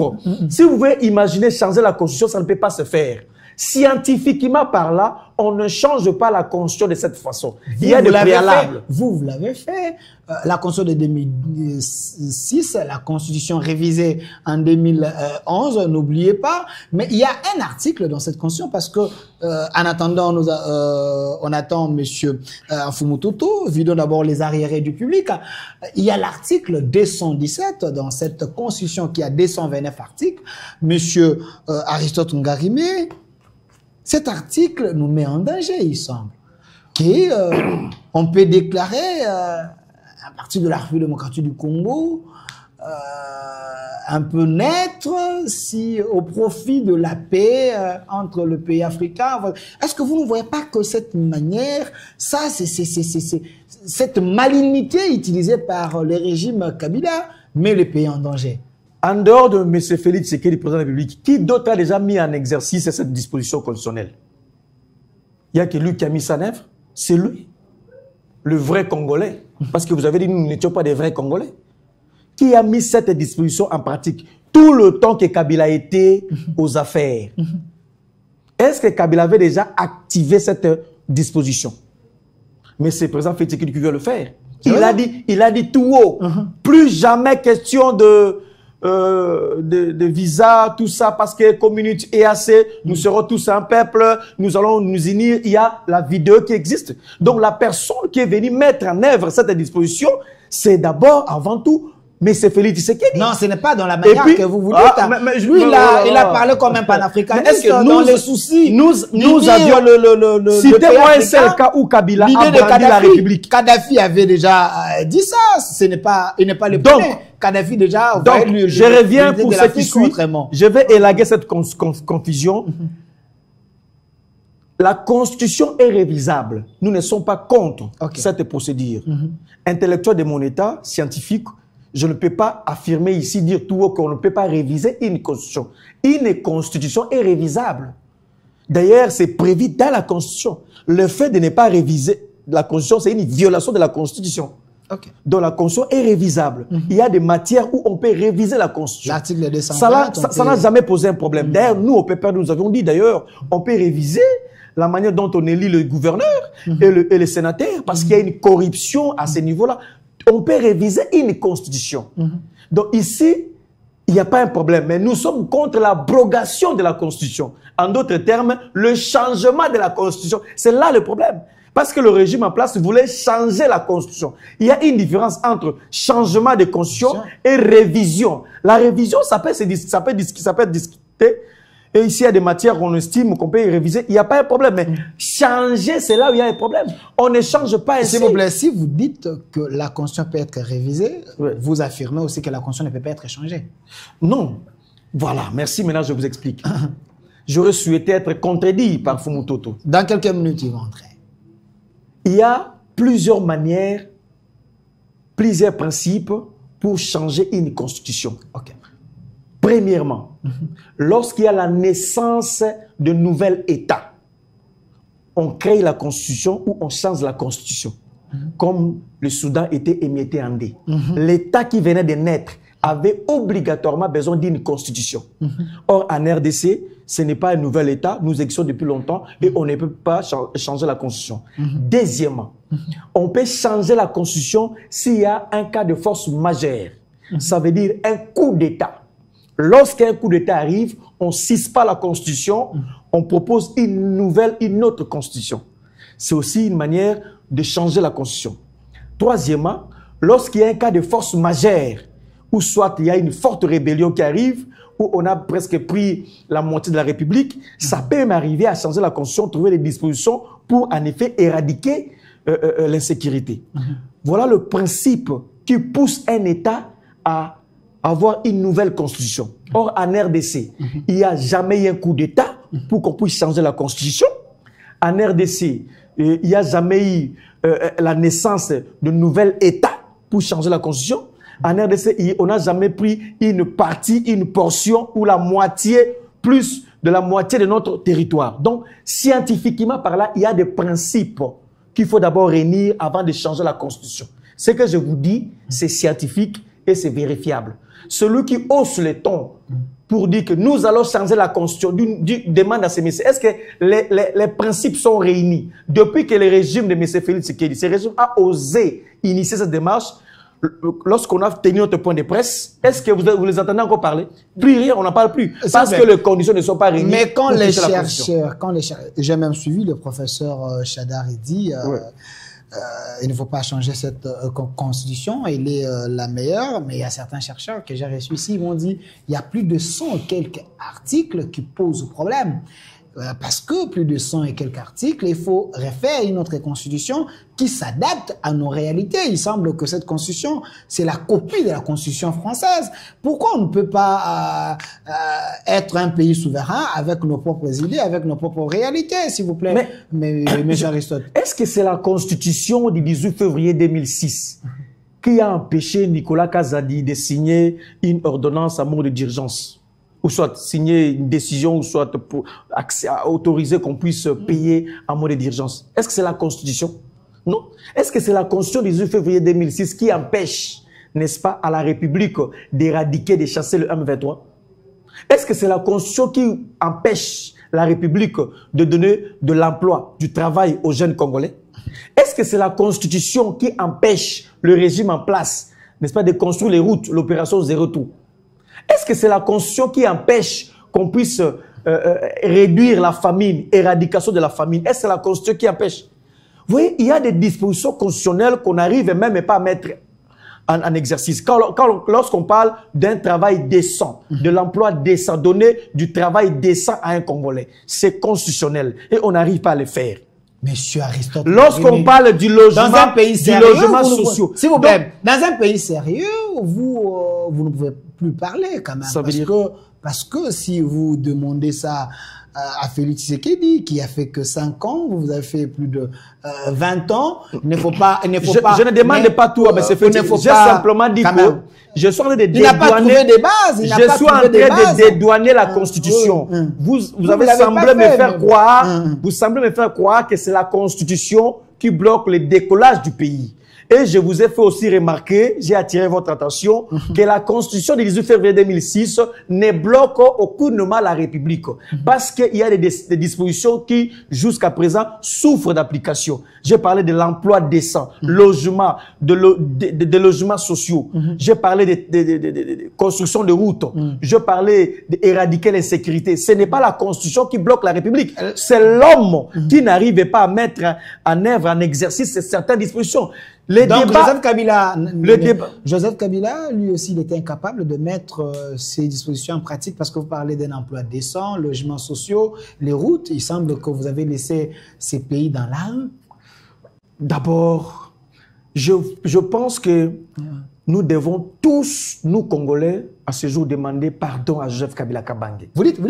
A: si vous pouvez imaginer changer la constitution, ça ne peut pas se faire. Scientifiquement par là, on ne change pas la Constitution de cette façon. Il y a des préalables.
C: Vous l'avez fait. La Constitution de 2006, la Constitution révisée en 2011, n'oubliez pas. Mais il y a un article dans cette Constitution parce que, en attendant, on attend Monsieur Fumututu, vidons d'abord les arriérés du public. Il y a l'article 217 dans cette Constitution qui a 229 articles. Monsieur Aristote Ngarimé, cet article nous met en danger, il semble. On peut déclarer, à partir de la République démocratique du Congo, un peu naître si au profit de la paix entre le pays africain. Est-ce que vous ne voyez pas que cette manière, ça, cette malignité utilisée par le régime Kabila met le pays en danger?
A: En dehors de M. Félix Tshisekedi, président de la République, qui d'autre a déjà mis en exercice cette disposition constitutionnelle? Il n'y a que lui qui a mis ça en œuvre. C'est lui, le vrai Congolais. Parce que vous avez dit, nous n'étions pas des vrais Congolais. Qui a mis cette disposition en pratique tout le temps que Kabila était aux affaires? Est-ce que Kabila avait déjà activé cette disposition? Mais c'est le président Félix Tshisekedi qui veut le faire. Il a dit tout haut. Plus jamais question de visa, tout ça, parce que communauté EAC, nous serons tous un peuple, nous allons nous unir. Il y a la vidéo qui existe. Donc la personne qui est venue mettre en œuvre cette disposition, c'est d'abord, avant tout, mais c'est Félix Tshisekedi.
C: Non, ce n'est pas dans la manière que vous vous dites. Lui, il a parlé comme un panafricaniste. Est-ce que dans les soucis,
A: nous avions citez-moi un seul cas où Kabila a brandi la République.
C: Kadhafi avait déjà dit ça. Il n'est pas le premier. Kadhafi déjà.
A: Donc, je reviens pour ce qui suit. Je vais élaguer cette confusion. La Constitution est révisable. Nous ne sommes pas contre cette procédure. Intellectuel de mon État, scientifique, je ne peux pas affirmer ici, dire tout haut qu'on ne peut pas réviser une Constitution. Une Constitution est révisable. D'ailleurs, c'est prévu dans la Constitution. Le fait de ne pas réviser la Constitution, c'est une violation de la Constitution. Donc la Constitution est révisable. Il y a des matières où on peut réviser la Constitution.
C: L'article 220.
A: Ça n'a jamais posé un problème. D'ailleurs, nous, au PPR, nous avions dit, d'ailleurs, on peut réviser la manière dont on élit le gouverneur et le sénateur, parce qu'il y a une corruption à ce niveau-là. On peut réviser une constitution. Donc ici, il n'y a pas un problème. Mais nous sommes contre l'abrogation de la constitution. En d'autres termes, le changement de la constitution. C'est là le problème. Parce que le régime en place voulait changer la constitution. Il y a une différence entre changement de constitution et révision. La révision, ça peut discuter. Et ici, il y a des matières qu'on estime qu'on peut réviser. Il n'y a pas un problème. Mais changer, c'est là où il y a un problème. On ne change pas ainsi.
C: S'il vous plaît, si vous dites que la Constitution peut être révisée, vous affirmez aussi que la Constitution ne peut pas être changée.
A: Non. Voilà. Merci. Maintenant, je vous explique. J'aurais souhaité être contredit par Fumututu.
C: Dans quelques minutes, il va entrer.
A: Il y a plusieurs manières, plusieurs principes pour changer une constitution. Premièrement, lorsqu'il y a la naissance de nouvel État, on crée la constitution ou on change la constitution. Comme le Soudan était émietté en deux. L'État qui venait de naître avait obligatoirement besoin d'une constitution. Or, en RDC, ce n'est pas un nouvel État, nous existons depuis longtemps et on ne peut pas changer la constitution. Deuxièmement, on peut changer la constitution s'il y a un cas de force majeure. Ça veut dire un coup d'État. Lorsqu'un coup d'État arrive, on ne cisse pas la Constitution, on propose une autre Constitution. C'est aussi une manière de changer la Constitution. Troisièmement, lorsqu'il y a un cas de force majeure, ou soit il y a une forte rébellion qui arrive, où on a presque pris la moitié de la République, ça peut même arriver à changer la Constitution, trouver des dispositions pour en effet éradiquer l'insécurité. Voilà le principe qui pousse un État à avoir une nouvelle constitution. Or, en RDC, il n'y a jamais eu un coup d'État pour qu'on puisse changer la constitution. En RDC, il n'y a jamais eu la naissance de nouvel État pour changer la constitution. En RDC, on n'a jamais pris une partie, une portion ou la moitié, plus de la moitié de notre territoire. Donc, scientifiquement par là, il y a des principes qu'il faut d'abord réunir avant de changer la constitution. Ce que je vous dis, c'est scientifique et c'est vérifiable. celui qui hausse les tons pour dire que nous allons changer la constitution, demande à ces messieurs, est-ce que les principes sont réunis? Depuis que le régime de M. Félix Tshisekedi, ce régime a osé initier cette démarche, lorsqu'on a tenu notre point de presse, est-ce que vous les entendez encore parler? Plus rien, on n'en parle plus. Parce que les conditions ne sont pas réunies.
C: Mais quand les chercheurs, j'ai même suivi le professeur Chadar, il dit, il ne faut pas changer cette constitution, elle est la meilleure, mais il y a certains chercheurs que j'ai reçus ici, ils m'ont dit, il y a plus de 100 et quelques articles qui posent problème. Parce que plus de 100 et quelques articles, il faut refaire une autre constitution qui s'adapte à nos réalités. Il semble que cette constitution, c'est la copie de la constitution française. Pourquoi on ne peut pas être un pays souverain avec nos propres idées, avec nos propres réalités, s'il vous plaît, M. Aristote?
A: Est-ce que c'est la constitution du 18 février 2006 qui a empêché Nicolas Kazadi de signer une ordonnance à mot d'urgence? Ou soit signer une décision, ou soit pour autoriser qu'on puisse payer en mode d'urgence. Est-ce que c'est la Constitution? Non. Est-ce que c'est la Constitution du 18 février 2006 qui empêche, n'est-ce pas, à la République d'éradiquer, de chasser le M23? Est-ce que c'est la Constitution qui empêche la République de donner de l'emploi, du travail aux jeunes Congolais? Est-ce que c'est la Constitution qui empêche le régime en place, n'est-ce pas, de construire les routes, l'opération zéro tour? Est-ce que c'est la Constitution qui empêche qu'on puisse réduire la famine, éradication de la famine? Est-ce que c'est la Constitution qui empêche? Vous voyez, il y a des dispositions constitutionnelles qu'on n'arrive même pas à mettre en exercice. Lorsqu'on parle d'un travail décent, de l'emploi décent, donner du travail décent à un Congolais, c'est constitutionnel et on n'arrive pas à le faire.
C: Monsieur Aristote,
A: lorsqu'on parle du logement,
C: dans un pays sérieux,
A: social,
C: s'il vous plaît, dans un pays sérieux, vous ne pouvez plus parler quand même.
A: Ça veut dire...
C: parce que si vous demandez ça à Félix Tshisekedi, qui a fait que 5 ans, vous avez fait plus de 20 ans, il ne faut pas...
A: Je ne demande pas tout à M. Félix. J'ai simplement dit que je suis en train de dédouaner...
C: Il n'a pas trouvé des bases.
A: Je suis en train de dédouaner la Constitution. Vous avez semblé me faire croire... Vous semblez me faire croire que c'est la Constitution qui bloque le décollage du pays. Et je vous ai fait aussi remarquer, j'ai attiré votre attention, que la Constitution du 18 février 2006 ne bloque aucunement la République. Parce qu'il y a des dispositions qui, jusqu'à présent, souffrent d'application. J'ai parlé de l'emploi décent, logement, de logements sociaux. J'ai parlé de construction de routes. Je parlais d'éradiquer l'insécurité. Ce n'est pas la Constitution qui bloque la République. C'est l'homme qui n'arrive pas à mettre en œuvre, en exercice certaines dispositions.
C: Joseph Kabila, lui aussi, il était incapable de mettre ces dispositions en pratique parce que vous parlez d'un emploi décent, logements sociaux, les routes. Il semble que vous avez laissé ces pays dans la rue.
A: D'abord, je pense que nous devons tous, nous Congolais, à ce jour demander pardon à Joseph Kabila Kabange.
C: Vous dites?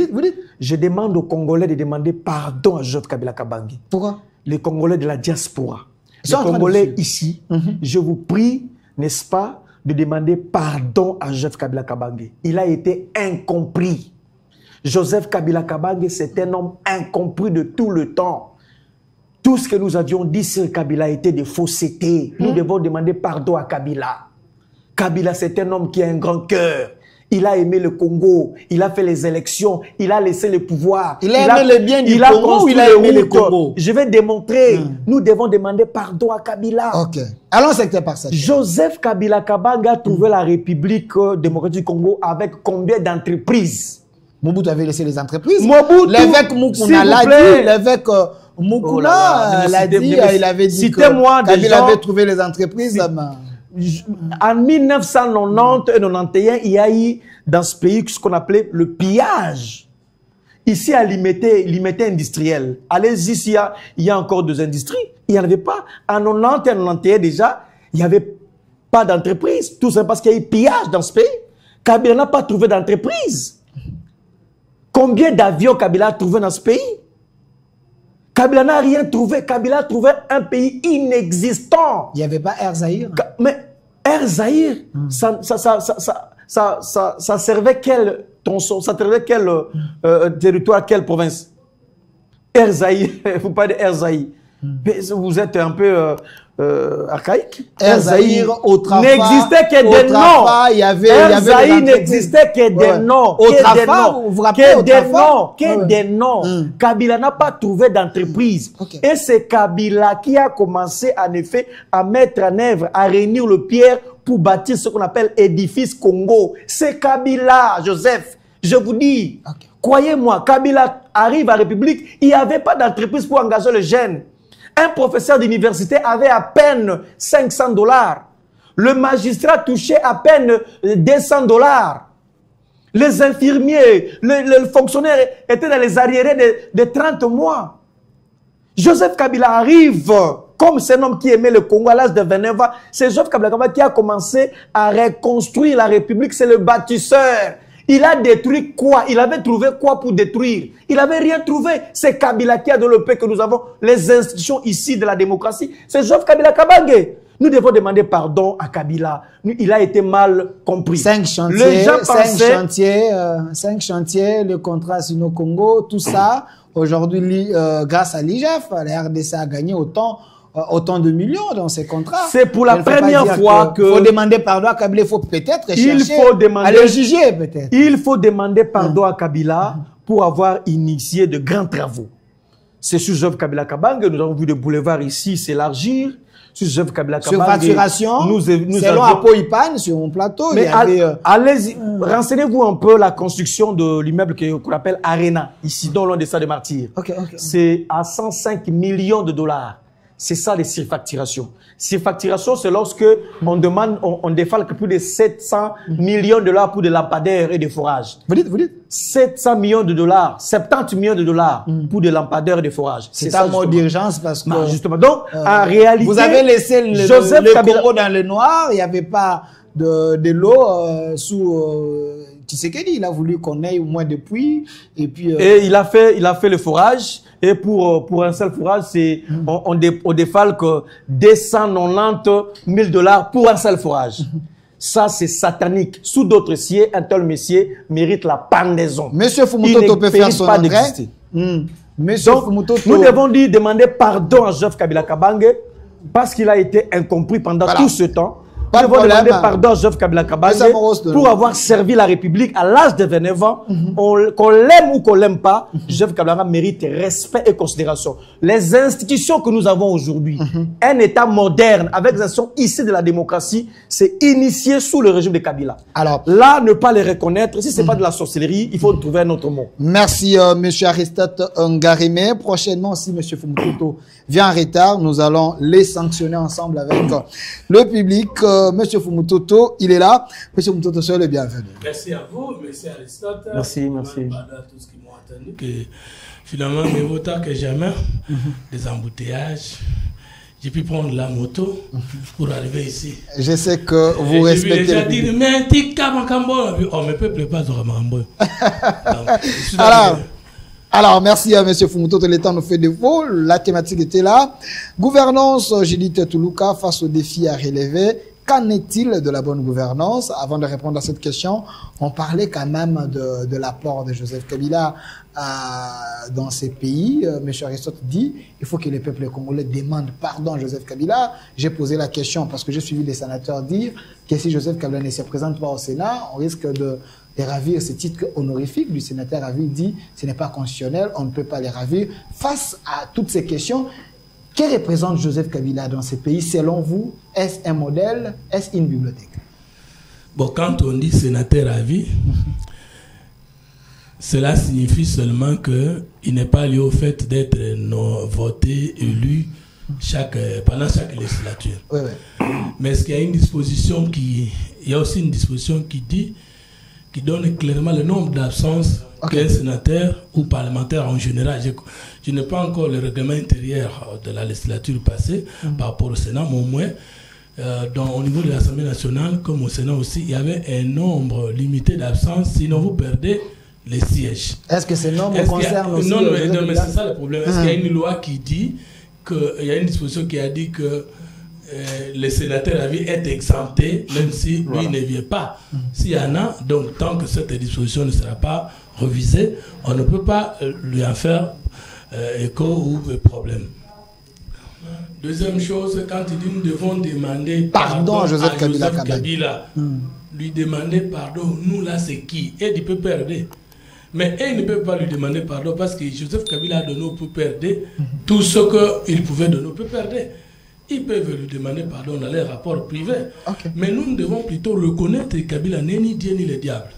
A: Je demande aux Congolais de demander pardon à Joseph Kabila Kabange.
C: Pourquoi?
A: Les Congolais de la diaspora. Les Congolais ici, je vous prie, n'est-ce pas, de demander pardon à Joseph Kabila Kabange. Il a été incompris. Joseph Kabila Kabange, c'est un homme incompris de tout le temps. Tout ce que nous avions dit sur Kabila était des faussetés. Nous devons demander pardon à Kabila. Kabila, c'est un homme qui a un grand cœur. Il a aimé le Congo, il a fait les élections, il a laissé le pouvoir.
C: Il a aimé le bien du Congo ou il a aimé le Congo?
A: Je vais démontrer. Nous devons demander pardon à Kabila.
C: Ok. Allons secteur par secteur.
A: Joseph Kabila Kabange a trouvé la République démocratique du Congo avec combien d'entreprises?
C: Mobutu avait laissé les entreprises.
A: L'évêque
C: Mukuna l'a dit. L'évêque Mukuna l'a dit. Il avait dit que Kabila avait trouvé les entreprises.
A: En 1990 et 1991, il y a eu dans ce pays ce qu'on appelait le pillage. Ici, à Limité industriel. Allez-y, il y a encore des industries. Il n'y en avait pas. En 90 et 1991 déjà, il n'y avait pas d'entreprise. Tout ça parce qu'il y a eu pillage dans ce pays. Kabila n'a pas trouvé d'entreprise. Combien d'avions Kabila a trouvé dans ce pays? Kabila n'a rien trouvé. Kabila a trouvé un pays inexistant.
C: Il n'y avait pas Air Zahir.
A: Mais Air Zahir, ça servait quel territoire, quelle province? Air Zahir, vous parlez de Air Zahir. Vous êtes un peu archaïque.
C: Air Zahir, Otrafa,
A: n'existait que des noms.
C: Il y avait,
A: Air Zahir n'existait que des noms.
C: Otrafa, vous vous rappelez Otrafa?
A: Que des noms. Kabila n'a pas trouvé d'entreprise. Et c'est Kabila qui a commencé en effet à mettre en œuvre, à réunir le pierre pour bâtir ce qu'on appelle édifice Congo. C'est Kabila, Joseph. Je vous dis, croyez-moi, Kabila arrive à la République, il n'y avait pas d'entreprise pour engager les jeunes. Un professeur d'université avait à peine $500. Le magistrat touchait à peine $200. Les infirmiers, les fonctionnaires étaient dans les arriérés de 30 mois. Joseph Kabila arrive, comme c'est un homme qui aimait le Congo à l'âge de 29 ans, c'est Joseph Kabila qui a commencé à reconstruire la République, c'est le bâtisseur. Il a détruit quoi? Il avait trouvé quoi pour détruire? Il n'avait rien trouvé. C'est Kabila qui a développé que nous avons les institutions ici de la démocratie. C'est Joseph Kabila Kabange. Nous devons demander pardon à Kabila. Il a été mal compris.
C: 5 chantiers,
A: les gens pensaient...
C: 5 chantiers, le contrat Sino-Congo, tout ça. Aujourd'hui, grâce à l'IGF, la RDC a gagné autant de millions dans ces contrats.
A: C'est pour la première fois que...
C: Il faut demander pardon à Kabila, il faut peut-être chercher
A: à
C: le juger peut-être.
A: Il faut demander pardon à Kabila pour avoir initié de grands travaux. C'est sur Joseph Kabila Kabange, nous avons vu le boulevard ici s'élargir. Sur Joseph Kabila Kabange.
C: Sur facturation,
A: nous
C: selon Apo-Ipan, sur mon plateau,
A: mais
C: il y avait...
A: allez-y, renseignez-vous un peu la construction de l'immeuble qu'on appelle Arena, ici, dans l'un des stades de Martyrs. C'est à 105 millions de dollars. C'est ça les surfacturations. Surfacturation, c'est lorsque on demande, on défalque plus de 700 millions de dollars pour des lampadaires et des forages.
C: Vous dites
A: 700 millions de dollars, 70 millions de dollars pour des lampadaires et des forages.
C: C'est un mot d'urgence parce que...
A: Non, justement. Donc, en réalité...
C: Vous avez laissé le Congo dans le noir, il n'y avait pas de l'eau sous... Tshisekedi, il a voulu qu'on ait au moins de puits. Et puis...
A: Et il a fait le forage. Et pour un seul forage, c'est on défalque 290 000 dollars pour un seul forage. Ça, c'est satanique. Sous d'autres cieux, un tel monsieur mérite la pendaison.
C: Monsieur Fumutoto peut faire son engrais. Monsieur Fumutoto...
A: Nous devons lui demander pardon à Joseph Kabila Kabange parce qu'il a été incompris pendant tout ce temps. Nous devons demander pardon à Joseph Kabila Kabange pour avoir servi la République à l'âge de 29 ans. Qu'on l'aime ou qu'on l'aime pas, Joseph Kabila mérite respect et considération. Les institutions que nous avons aujourd'hui, un État moderne avec des institutions issues de la démocratie, c'est initié sous le régime de Kabila.
C: Alors,
A: là, ne pas les reconnaître, si ce n'est pas de la sorcellerie, il faut trouver un autre mot.
C: Merci, monsieur Aristote Ngarime. Prochainement, si monsieur Fumutoto vient en retard, nous allons les sanctionner ensemble avec le public. Monsieur Fumutoto, il est là. Monsieur Fumutoto, soyez le bienvenu.
B: Merci à vous, merci Aristote.
A: Merci, merci.
B: Tout ce qui m'ont entendu. Que finalement, mieux vaut tard que jamais, des embouteillages. J'ai pu prendre la moto pour arriver ici.
C: Je sais que vous respectez.
B: J'ai dit, mais un petit Kamacambo. Oh, mais peuple pas de Ramambo.
C: Alors, merci à M. Fumutoto, le temps nous fait défaut. La thématique était là. Gouvernance, Judith Toulouka, face aux défis à relever. Qu'en est-il de la bonne gouvernance? Avant de répondre à cette question, on parlait quand même de l'apport de Joseph Kabila dans ces pays. M. Aristote dit il faut que les peuples congolais demandent pardon à Joseph Kabila. J'ai posé la question parce que j'ai suivi des sénateurs dire que si Joseph Kabila ne se présente pas au Sénat, on risque de ravir ce titre honorifique du sénateur Ravi. Dit ce n'est pas constitutionnel, on ne peut pas les ravir. Face à toutes ces questions, que représente Joseph Kabila dans ces pays? Selon vous, est-ce un modèle? Est-ce une bibliothèque?
B: Bon, quand on dit sénateur à vie, cela signifie seulement qu'il n'est pas lié au fait d'être voté, élu pendant chaque législature.
C: Oui.
B: Mais est-ce qu'il y a une disposition il y a aussi une disposition qui donne clairement le nombre d'absences qu'un sénateur ou parlementaire en général. Je n'ai pas encore le règlement intérieur de la législature passée par rapport au Sénat, mais au moins, au niveau de l'Assemblée nationale, comme au Sénat aussi, il y avait un nombre limité d'absences, sinon vous perdez les sièges.
C: Est-ce que ces nombres concernent aussi...
B: Non, mais c'est ça le problème. Est-ce qu'il y a une loi qui dit il y a une disposition qui a dit que le sénateur à vie est exempté, même si lui ne vient pas. S'il y en a, donc tant que cette disposition ne sera pas revisée, on ne peut pas lui en faire écho ou problème. Deuxième chose, quand il dit nous devons demander
C: pardon à Joseph
B: Kabila, lui demander pardon, nous là c'est qui? Et il peut perdre. Mais il ne peut pas lui demander pardon parce que Joseph Kabila a donné au PPRD tout ce qu'il pouvait donner au PPRD. Ils peuvent lui demander pardon dans les rapports privés. Mais nous devons plutôt reconnaître que Kabila n'est ni Dieu ni le diable.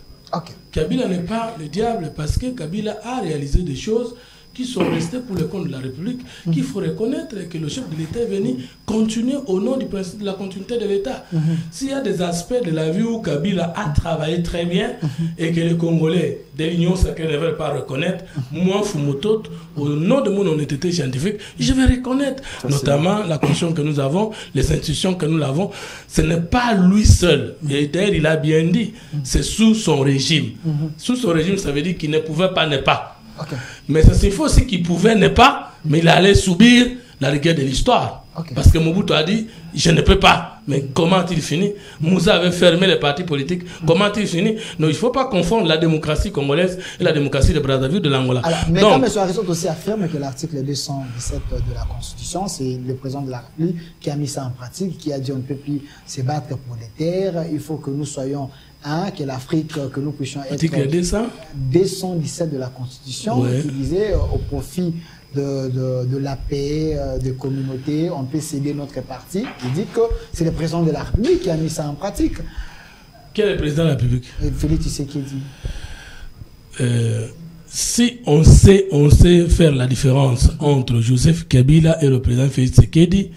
B: Kabila n'est pas le diable parce que Kabila a réalisé des choses qui sont restées pour le compte de la République, qu'il faut reconnaître que le chef de l'État est venu continuer au nom du principe de la continuité de l'État. S'il y a des aspects de la vie où Kabila a travaillé très bien et que les Congolais de l'Union sacrée ne veulent pas reconnaître, moi, Fumotot, au nom de mon honnêteté scientifique, je vais reconnaître, notamment la constitution que nous avons, les institutions que nous avons. Ce n'est pas lui seul. Et d'ailleurs, il a bien dit, c'est sous son régime. Sous son régime, ça veut dire qu'il ne pouvait pas ne pas. Mais ça signifie aussi qu'il pouvait ne pas, mais il allait subir la rigueur de l'histoire. Parce que Mobutu a dit, je ne peux pas. Mais comment a-t-il fini? Moussa avait fermé les partis politiques. Comment a-t-il fini? Non, il ne faut pas confondre la démocratie congolaise et la démocratie de Brazzaville de l'Angola.
C: Mais comme M. Aristote aussi affirme que l'article 217 de la Constitution, c'est le président de la République qui a mis ça en pratique, qui a dit on ne peut plus se battre pour les terres, il faut que nous soyons que l'Afrique, que nous puissions être...
B: Article
C: 217 de la Constitution, qui disait au profit de la paix, des communautés, on peut céder notre parti. Il dit que c'est le président de la République qui a mis ça en pratique.
B: Quel est le président de la République?
C: Félix Tshisekedi.
B: Si on sait faire la différence entre Joseph Kabila et le président Félix Tshisekedi,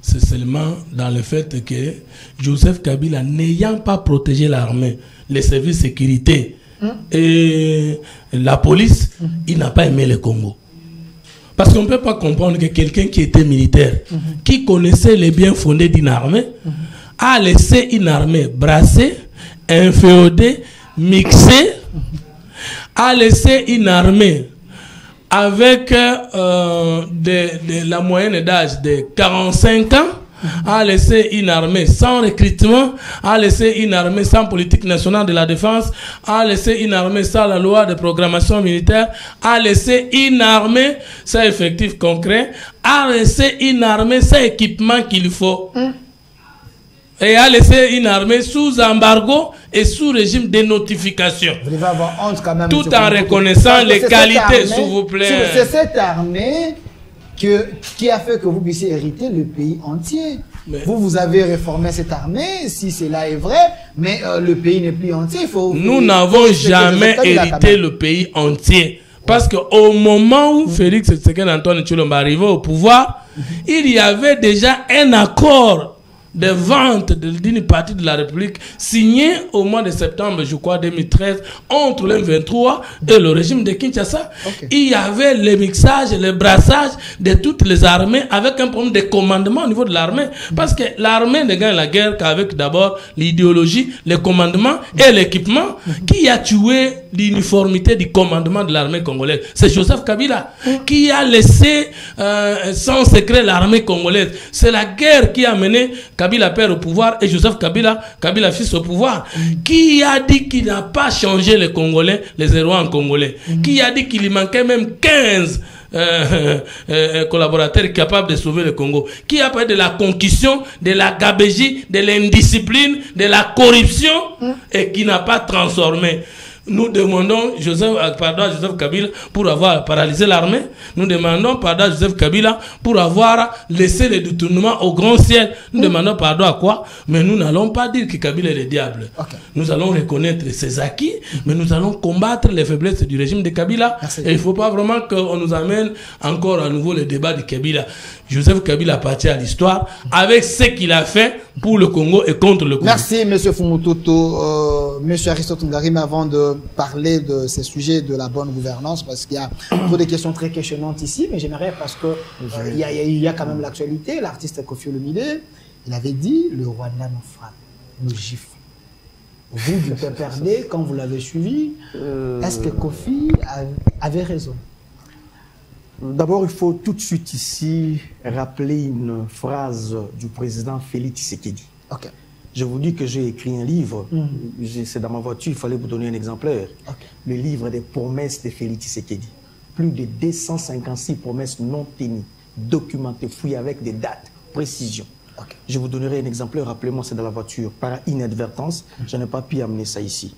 B: c'est seulement dans le fait que Joseph Kabila, n'ayant pas protégé l'armée, les services de sécurité et la police, il n'a pas aimé le Congo. Parce qu'on ne peut pas comprendre que quelqu'un qui était militaire, qui connaissait les biens fondés d'une armée, a laissé une armée brassée, inféodée, mixée, a laissé une armée avec la moyenne d'âge de 45 ans, a laissé une armée sans recrutement, a laissé une armée sans politique nationale de la défense, a laissé une armée sans la loi de programmation militaire, a laissé une armée sans effectif concret, a laissé une armée sans équipement qu'il faut. Et a laissé une armée sous embargo et sous régime de notification. Vous devez avoir honte quand même. Tout en reconnaissant les qualités, s'il vous plaît.
C: C'est cette armée qui a fait que vous puissiez hériter le pays entier. Vous avez réformé cette armée, si cela est vrai, mais le pays n'est plus entier.
B: Nous n'avons jamais hérité le pays entier. Parce qu'au moment où Félix Tshisekedi Antoine Tshilombo arrivait au pouvoir, il y avait déjà un accord de vente d'une partie de la République signé au mois de septembre, je crois, 2013, entre le 23 et le régime de Kinshasa. Il y avait le mixage, le brassage de toutes les armées avec un problème de commandement au niveau de l'armée. Parce que l'armée ne gagne la guerre qu'avec d'abord l'idéologie, le commandement et l'équipement. Qui a tué l'uniformité du commandement de l'armée congolaise? C'est Joseph Kabila qui a laissé sans secret l'armée congolaise. C'est la guerre qui a mené Kabila père au pouvoir et Joseph Kabila fils au pouvoir. Qui a dit qu'il n'a pas changé les Congolais, les héros en Congolais? Qui a dit qu'il lui manquait même 15 collaborateurs capables de sauver le Congo? Qui a parlé de la concussion, de la gabégie, de l'indiscipline, de la corruption et qui n'a pas transformé? Nous demandons pardon à Joseph Kabila pour avoir paralysé l'armée. Nous demandons pardon à Joseph Kabila pour avoir laissé le détournement au grand ciel. Nous demandons pardon à quoi? Mais nous n'allons pas dire que Kabila est le diable. Nous allons reconnaître ses acquis, mais nous allons combattre les faiblesses du régime de Kabila. Et il ne faut pas vraiment qu'on nous amène encore à nouveau le débat de Kabila. Joseph Kabila appartient à l'histoire avec ce qu'il a fait pour le Congo et contre le Congo.
C: Merci, M. Fumututu. M. Aristote Ngarim, avant de parler de ces sujets de la bonne gouvernance, parce qu'il y a trop de questions très questionnantes ici, mais j'aimerais, parce que il y a quand même l'actualité, l'artiste Koffi Olomide, il avait dit, le Rwanda nous frappe, nous gifle. Vous, du PPRD, quand vous l'avez suivi, est-ce que Koffi avait raison?
A: D'abord, il faut tout de suite ici rappeler une phrase du président Félix Tshisekedi. Je vous dis que j'ai écrit un livre, c'est dans ma voiture, il fallait vous donner un exemplaire. Le livre des promesses de Félix Tshisekedi. Plus de 256 promesses non tenues documenté, fouillé avec des dates, précision. Okay. Je vous donnerai un exemplaire, rappelez-moi, c'est dans la voiture, par inadvertance, je n'ai pas pu amener ça ici.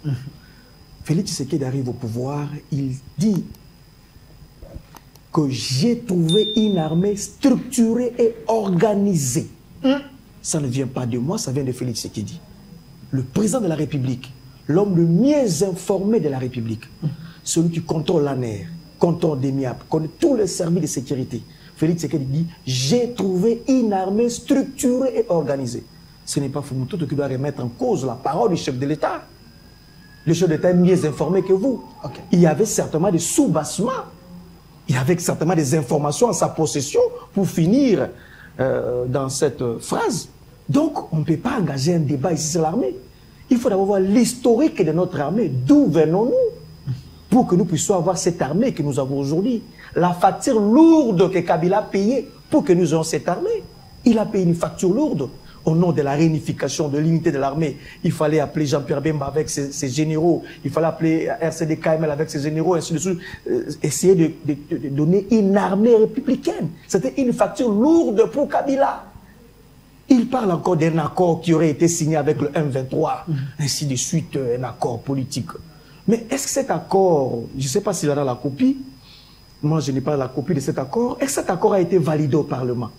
A: Félix Tshisekedi arrive au pouvoir, il dit que j'ai trouvé une armée structurée et organisée. Ça ne vient pas de moi, ça vient de Félix Tshisekedi. Le président de la République, l'homme le mieux informé de la République, celui qui contrôle l'ANER, contrôle des MIAP, connaît tous les services de sécurité. Félix Tshisekedi dit, j'ai trouvé une armée structurée et organisée. Ce n'est pas Fumututu qui doit remettre en cause la parole du chef de l'État. Le chef de l'État est mieux informé que vous. Okay. Il y avait certainement des sous-bassements. Il y avait certainement des informations en sa possession pour finir dans cette phrase. Donc, on ne peut pas engager un débat ici sur l'armée. Il faut d'abord voir l'historique de notre armée. D'où venons-nous? Pour que nous puissions avoir cette armée que nous avons aujourd'hui. La facture lourde que Kabila a payée pour que nous ayons cette armée. Il a payé une facture lourde. Au nom de la réunification, de l'unité de l'armée, il fallait appeler Jean-Pierre Bemba avec ses généraux, il fallait appeler RCD KML avec ses généraux, ainsi de suite, essayer de donner une armée républicaine. C'était une facture lourde pour Kabila. Il parle encore d'un accord qui aurait été signé avec le M23, ainsi de suite, un accord politique. Mais est-ce que cet accord, je ne sais pas s'il a la copie, moi je n'ai pas la copie de cet accord, est-ce que cet accord a été validé au Parlement?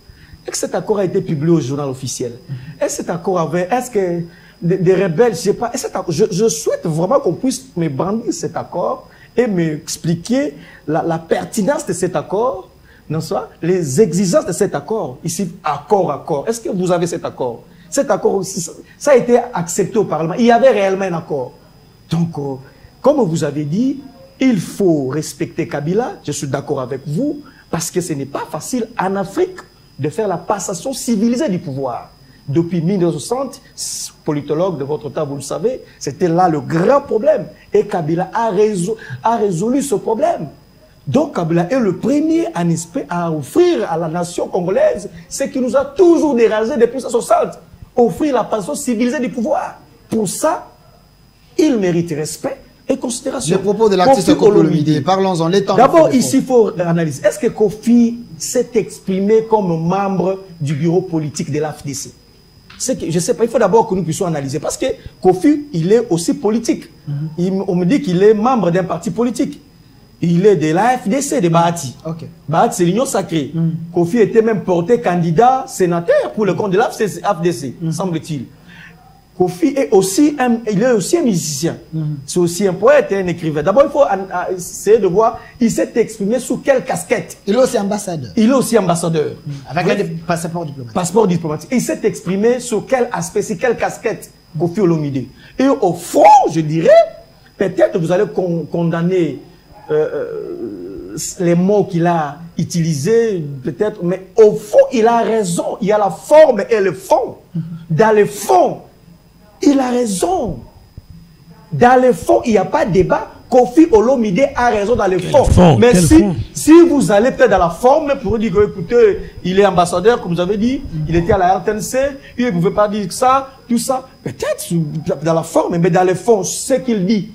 A: Est-ce que cet accord a été publié au journal officiel? Est-ce que cet accord avait... Est-ce que des rebelles, je ne sais pas... Je souhaite vraiment qu'on puisse me brandir cet accord et m'expliquer la pertinence de cet accord, non ça, les exigences de cet accord. Ici, accord. Est-ce que vous avez cet accord? Cet accord, ça a été accepté au Parlement. Il y avait réellement un accord. Donc, comme vous avez dit, il faut respecter Kabila. Je suis d'accord avec vous, parce que ce n'est pas facile en Afrique de faire la passation civilisée du pouvoir. Depuis 1960, politologue de votre temps, vous le savez, c'était là le grand problème. Et Kabila a résolu ce problème. Donc Kabila est le premier à offrir à la nation congolaise ce qui nous a toujours dérangé depuis 1960. Offrir la passation civilisée du pouvoir. Pour ça, il mérite respect et considération.
C: Le propos de l'artiste Kofi Olomide, parlons-en.
A: D'abord, ici, il faut analyser. Est-ce que Kofi s'est exprimé comme membre du bureau politique de l'AFDC? Je ne sais pas, il faut d'abord que nous puissions analyser. Parce que Kofi, il est aussi politique. On me dit qu'il est membre d'un parti politique. Il est de l'AFDC, de Bahati. Bahati, c'est l'Union sacrée. Kofi était même porté candidat sénateur pour le compte de l'AFDC, semble-t-il. Kofi est aussi un musicien. C'est aussi un poète et un écrivain. D'abord, il faut essayer de voir, il s'est exprimé sous quelle casquette?
C: Il est aussi ambassadeur.
A: Il est aussi ambassadeur.
C: Avec un passeport diplomatique.
A: Passeport diplomatique. Il s'est exprimé sur quel aspect, sur quelle casquette? Kofi Olomide. Et au fond, je dirais, peut-être vous allez condamner les mots qu'il a utilisés, peut-être, mais au fond, il a raison. Il y a la forme et le fond. Dans le fond, il a raison. Dans le fond, il n'y a pas de débat. Kofi Olomide a raison dans le fond. Mais si vous allez peut-être dans la forme, pour dire que, écoutez, il est ambassadeur, comme vous avez dit, il était à la RTNC, il ne pouvait pas dire ça, tout ça. Peut-être dans la forme, mais dans le fond, ce qu'il dit,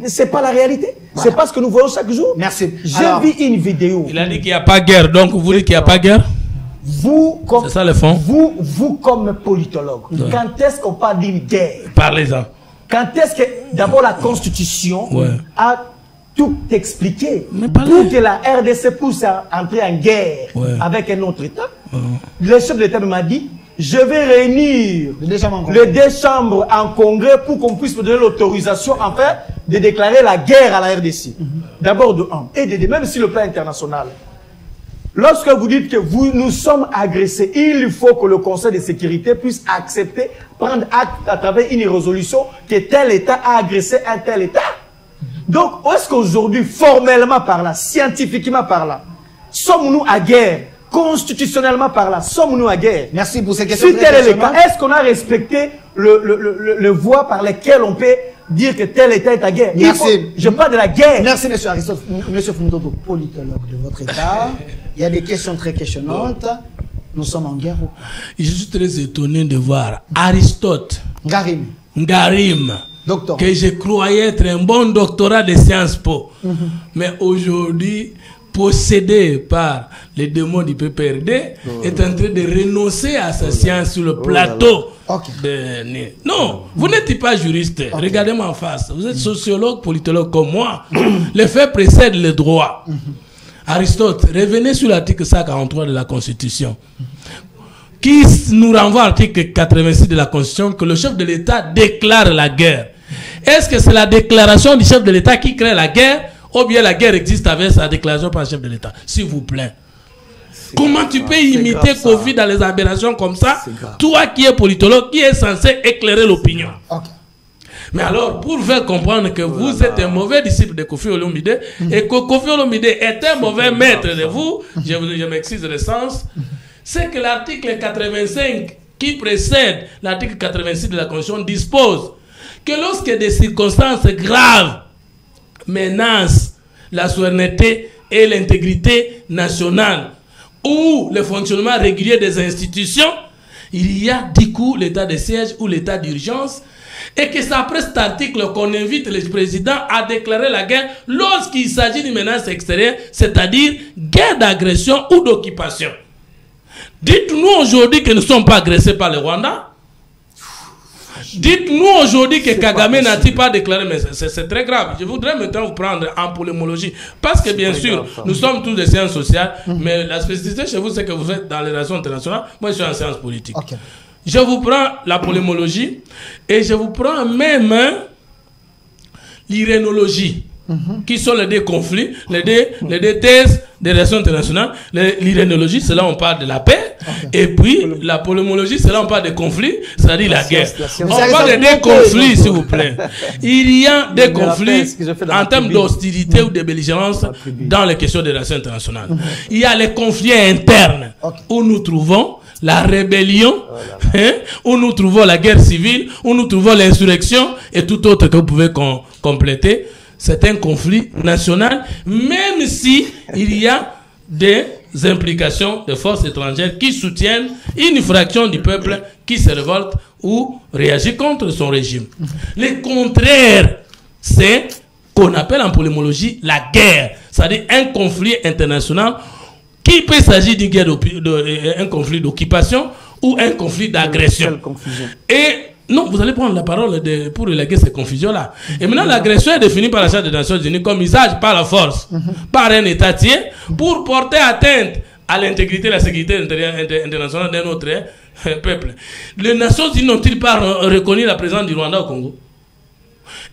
A: c'est pas la réalité. C'est pas ce que nous voyons chaque jour.
C: Merci.
A: J'ai vu une vidéo.
B: Il a dit qu'il n'y a pas guerre, donc vous dites qu'il n'y a pas guerre?
A: C'est
B: ça le fond.
A: Vous comme politologue, quand est-ce qu'on parle d'une guerre?
B: Parlez-en.
A: Quand est-ce que, d'abord, la Constitution a tout expliqué pour que la RDC puisse entrer en guerre avec un autre État? Le chef de l'État m'a dit, je vais réunir les deux chambres en congrès pour qu'on puisse me donner l'autorisation, en fait, de déclarer la guerre à la RDC. D'abord de un. Et de deux, même sur le plan international. Lorsque vous dites que nous sommes agressés, il faut que le Conseil de sécurité puisse accepter, prendre acte à travers une résolution que tel État a agressé un tel État. Donc, est-ce qu'aujourd'hui, formellement par là, scientifiquement par là, sommes-nous à guerre? Constitutionnellement par là, sommes-nous à guerre?
C: Merci pour ces questions.
A: Si tel est le cas, est-ce qu'on a respecté le voie par lequel on peut dire que tel État est à guerre?
C: Merci.
A: Je parle de la guerre.
C: Merci, monsieur Aristote. Monsieur Fumututu, politologue de votre État. Il y a des questions très questionnantes. Nous sommes en guerre ou pas?
B: Je suis très étonné de voir Aristote Ngarim, que je croyais être un bon doctorat de Sciences Po. Mais aujourd'hui, possédé par les démons du PPRD, est en train de renoncer à sa science sur le plateau. Non, vous n'êtes pas juriste. Regardez-moi en face. Vous êtes sociologue, politologue comme moi. Les faits précèdent le droit. Aristote, revenez sur l'article 143 de la Constitution, qui nous renvoie à l'article 86 de la Constitution, que le chef de l'État déclare la guerre. Est-ce que c'est la déclaration du chef de l'État qui crée la guerre, ou bien la guerre existe avec sa déclaration par le chef de l'État? S'il vous plaît. Comment tu peux imiter Kofi dans les aberrations comme ça, toi qui es politologue, qui est censé éclairer l'opinion? Mais alors, pour faire comprendre que vous êtes un mauvais disciple de Kofi Olomide et que Kofi Olomide est un mauvais maître de vous, je m'excuse de sens, c'est que l'article 85 qui précède l'article 86 de la Constitution dispose que lorsque des circonstances graves menacent la souveraineté et l'intégrité nationale ou le fonctionnement régulier des institutions, il y a du coup l'état de siège ou l'état d'urgence, et que c'est après cet article qu'on invite le président à déclarer la guerre lorsqu'il s'agit d'une menace extérieure, c'est-à-dire guerre d'agression ou d'occupation. Dites-nous aujourd'hui que nous ne sommes pas agressés par le Rwanda. Dites-nous aujourd'hui que Kagame n'a-t-il pas déclaré, mais c'est très grave. Je voudrais maintenant vous prendre en polémologie, parce que bien sûr, nous sommes tous des sciences sociales, mais la spécificité chez vous, c'est que vous êtes dans les relations internationales. Moi, je suis en sciences politiques. Je vous prends la polémologie et je vous prends même l'irénologie, qui sont les deux conflits, les deux thèses des relations internationales. L'irénologie, c'est là où on parle de la paix, et puis la polémologie, c'est là où on parle des conflits, c'est-à-dire la guerre. On parle de deux conflits, s'il vous plaît. Il y a des conflits en termes d'hostilité ou de belligérance dans les questions des relations internationales. Il y a les conflits internes, où nous trouvons la rébellion, où nous trouvons la guerre civile, où nous trouvons l'insurrection et tout autre que vous pouvez compléter. C'est un conflit national, même si il y a des implications de forces étrangères qui soutiennent une fraction du peuple qui se révolte ou réagit contre son régime. Le contraire, c'est qu'on appelle en polémologie la guerre, c'est-à-dire un conflit international qui peut s'agir d'une guerre, un conflit d'occupation ou un conflit d'agression. Et non, vous allez prendre la parole pour reléguer ces confusions-là. Et maintenant, l'agression est définie par la Charte des Nations Unies comme usage par la force, par un État tiers, pour porter atteinte à l'intégrité et la sécurité internationale d'un autre peuple. Les Nations Unies n'ont-ils pas reconnu la présence du Rwanda au Congo?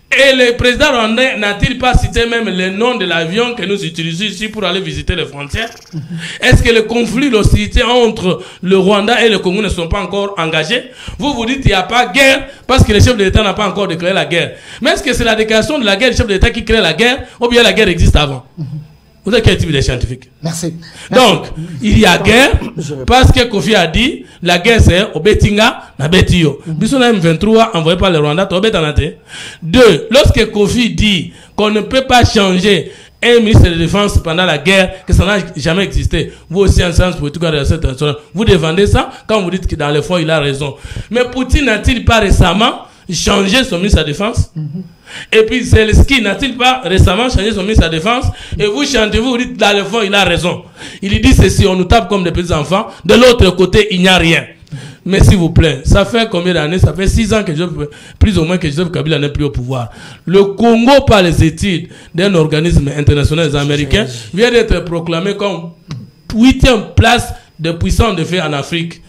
B: Et le président rwandais n'a-t-il pas cité même le nom de l'avion que nous utilisons ici pour aller visiter les frontières? Est-ce que le conflit, l'hostilité entre le Rwanda et le Congo ne sont pas encore engagés? Vous dites qu'il n'y a pas guerre parce que le chef de l'État n'a pas encore déclaré la guerre. Mais est-ce que c'est la déclaration de la guerre du chef de l'État qui crée la guerre, ou bien la guerre existe avant? Vous êtes quel type de scientifique? Merci. Donc, il y a guerre parce que Kofi a dit la guerre c'est au Betinga, na Betio. Bisson M23 envoyé par le Rwanda, tu Betanate. 2. Lorsque Kofi dit qu'on ne peut pas changer un ministre de Défense pendant la guerre, que ça n'a jamais existé, vous aussi en sciences politiques et relations internationales, vous défendez ça quand vous dites que dans le fond il a raison. Mais Poutine n'a-t-il pas récemment changé son ministre de la Défense? Et puis Zelensky n'a-t-il pas récemment changé son ministre de la Défense? Et vous chantez, vous dites dans le fond il a raison. Il dit ceci, on nous tape comme des petits enfants. De l'autre côté il n'y a rien. Mais s'il vous plaît, ça fait combien d'années? Ça fait 6 ans que plus ou moins que Joseph Kabila n'est plus au pouvoir. Le Congo, par les études d'un organisme international américain, vient d'être proclamé comme 8e place de puissance de fait en Afrique.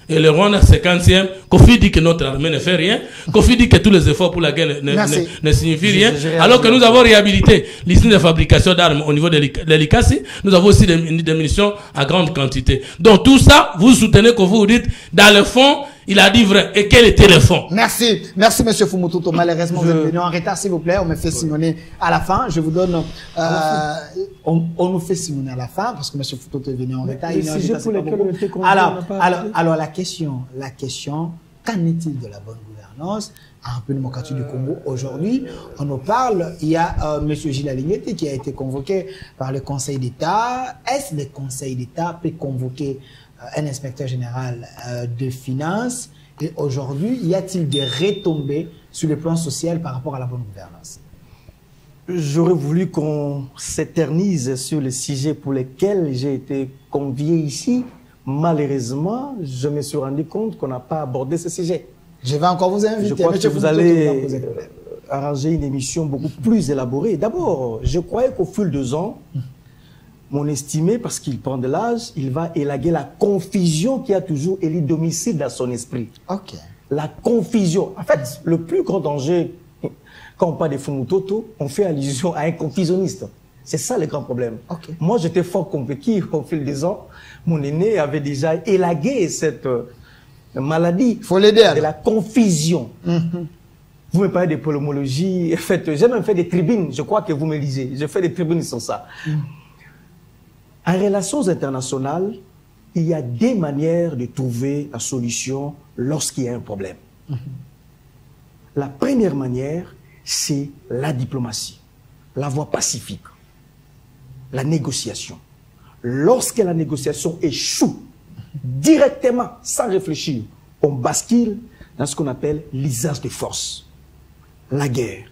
B: Et le Rwanda 50e. Kofi dit que notre armée ne fait rien. Kofi dit que tous les efforts pour la guerre ne signifient rien. Alors que nous avons réhabilité l'usine de fabrication d'armes au niveau de l'Elikasi. Nous avons aussi des munitions à grande quantité. Donc tout ça, vous soutenez que vous dites, dans le fond, il a dit vrai. Et quel était le fond? Merci. Merci, monsieur Fumututo. Malheureusement, vous êtes venu en retard, s'il vous plaît. On me fait signer à la fin. Je vous donne... on nous fait signer à la fin, parce que monsieur Fumututo est venu en retard. Alors, la question, qu'en est-il de la bonne gouvernance un peu démocratique du Congo aujourd'hui? On nous parle, il y a monsieur Gilles Alingeti qui a été convoqué par le Conseil d'État. Est-ce que le Conseil d'État peut convoquer un inspecteur général de finances? Et aujourd'hui, y a-t-il des retombées sur le plan social par rapport à la bonne gouvernance?
A: J'aurais voulu qu'on s'éternise sur les sujets pour lesquels j'ai été convié ici. Malheureusement, je me suis rendu compte qu'on n'a pas abordé ce sujet.
C: Je vais encore vous inviter.
A: Je crois que vous allez arranger une émission beaucoup plus élaborée. D'abord, je croyais qu'au fil des ans, mon estimé, parce qu'il prend de l'âge, il va élaguer la confusion qui a toujours élu domicile dans son esprit.
C: Ok.
A: La confusion. En fait, le plus grand danger, quand on parle de Fumutoto, on fait allusion à un confusionniste. C'est ça le grand problème. Okay. Moi, j'étais fort convaincu au fil des ans. Mon aîné avait déjà élagué cette maladie de la confusion. Vous me parlez de polémologie. En fait, j'ai même fait des tribunes. Je crois que vous me lisez. J'ai fait des tribunes sur ça. En relations internationales, il y a des manières de trouver la solution lorsqu'il y a un problème. La première manière, c'est la diplomatie, la voie pacifique, la négociation. Lorsque la négociation échoue, directement, sans réfléchir, on bascule dans ce qu'on appelle l'usage de force, la guerre,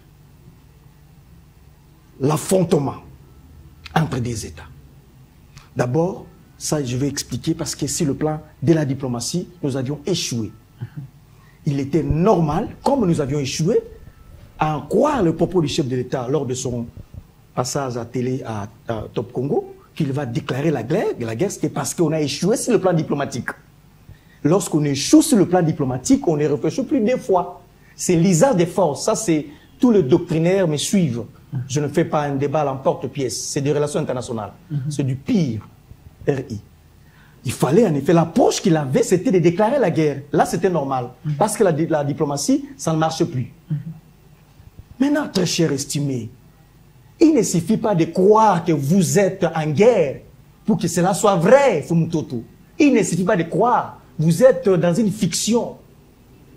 A: l'affrontement entre des États. D'abord, ça je vais expliquer parce que sur le plan de la diplomatie, nous avions échoué. Il était normal, comme nous avions échoué, à en croire le propos du chef de l'État lors de son passage à télé à Top Congo, qu'il va déclarer la guerre, c'était parce qu'on a échoué sur le plan diplomatique. Lorsqu'on échoue sur le plan diplomatique, on ne réfléchit plus deux fois. C'est l'usage des forces. Ça, c'est tous les doctrinaires me suivent. Je ne fais pas un débat à l'emporte-pièce. C'est des relations internationales. C'est du pire RI. Il fallait en effet, l'approche qu'il avait, c'était de déclarer la guerre. Là, c'était normal. Parce que la diplomatie, ça ne marche plus. Maintenant, très cher estimé, il ne suffit pas de croire que vous êtes en guerre pour que cela soit vrai, Fumutoto. Il ne suffit pas de croire. Vous êtes dans une fiction.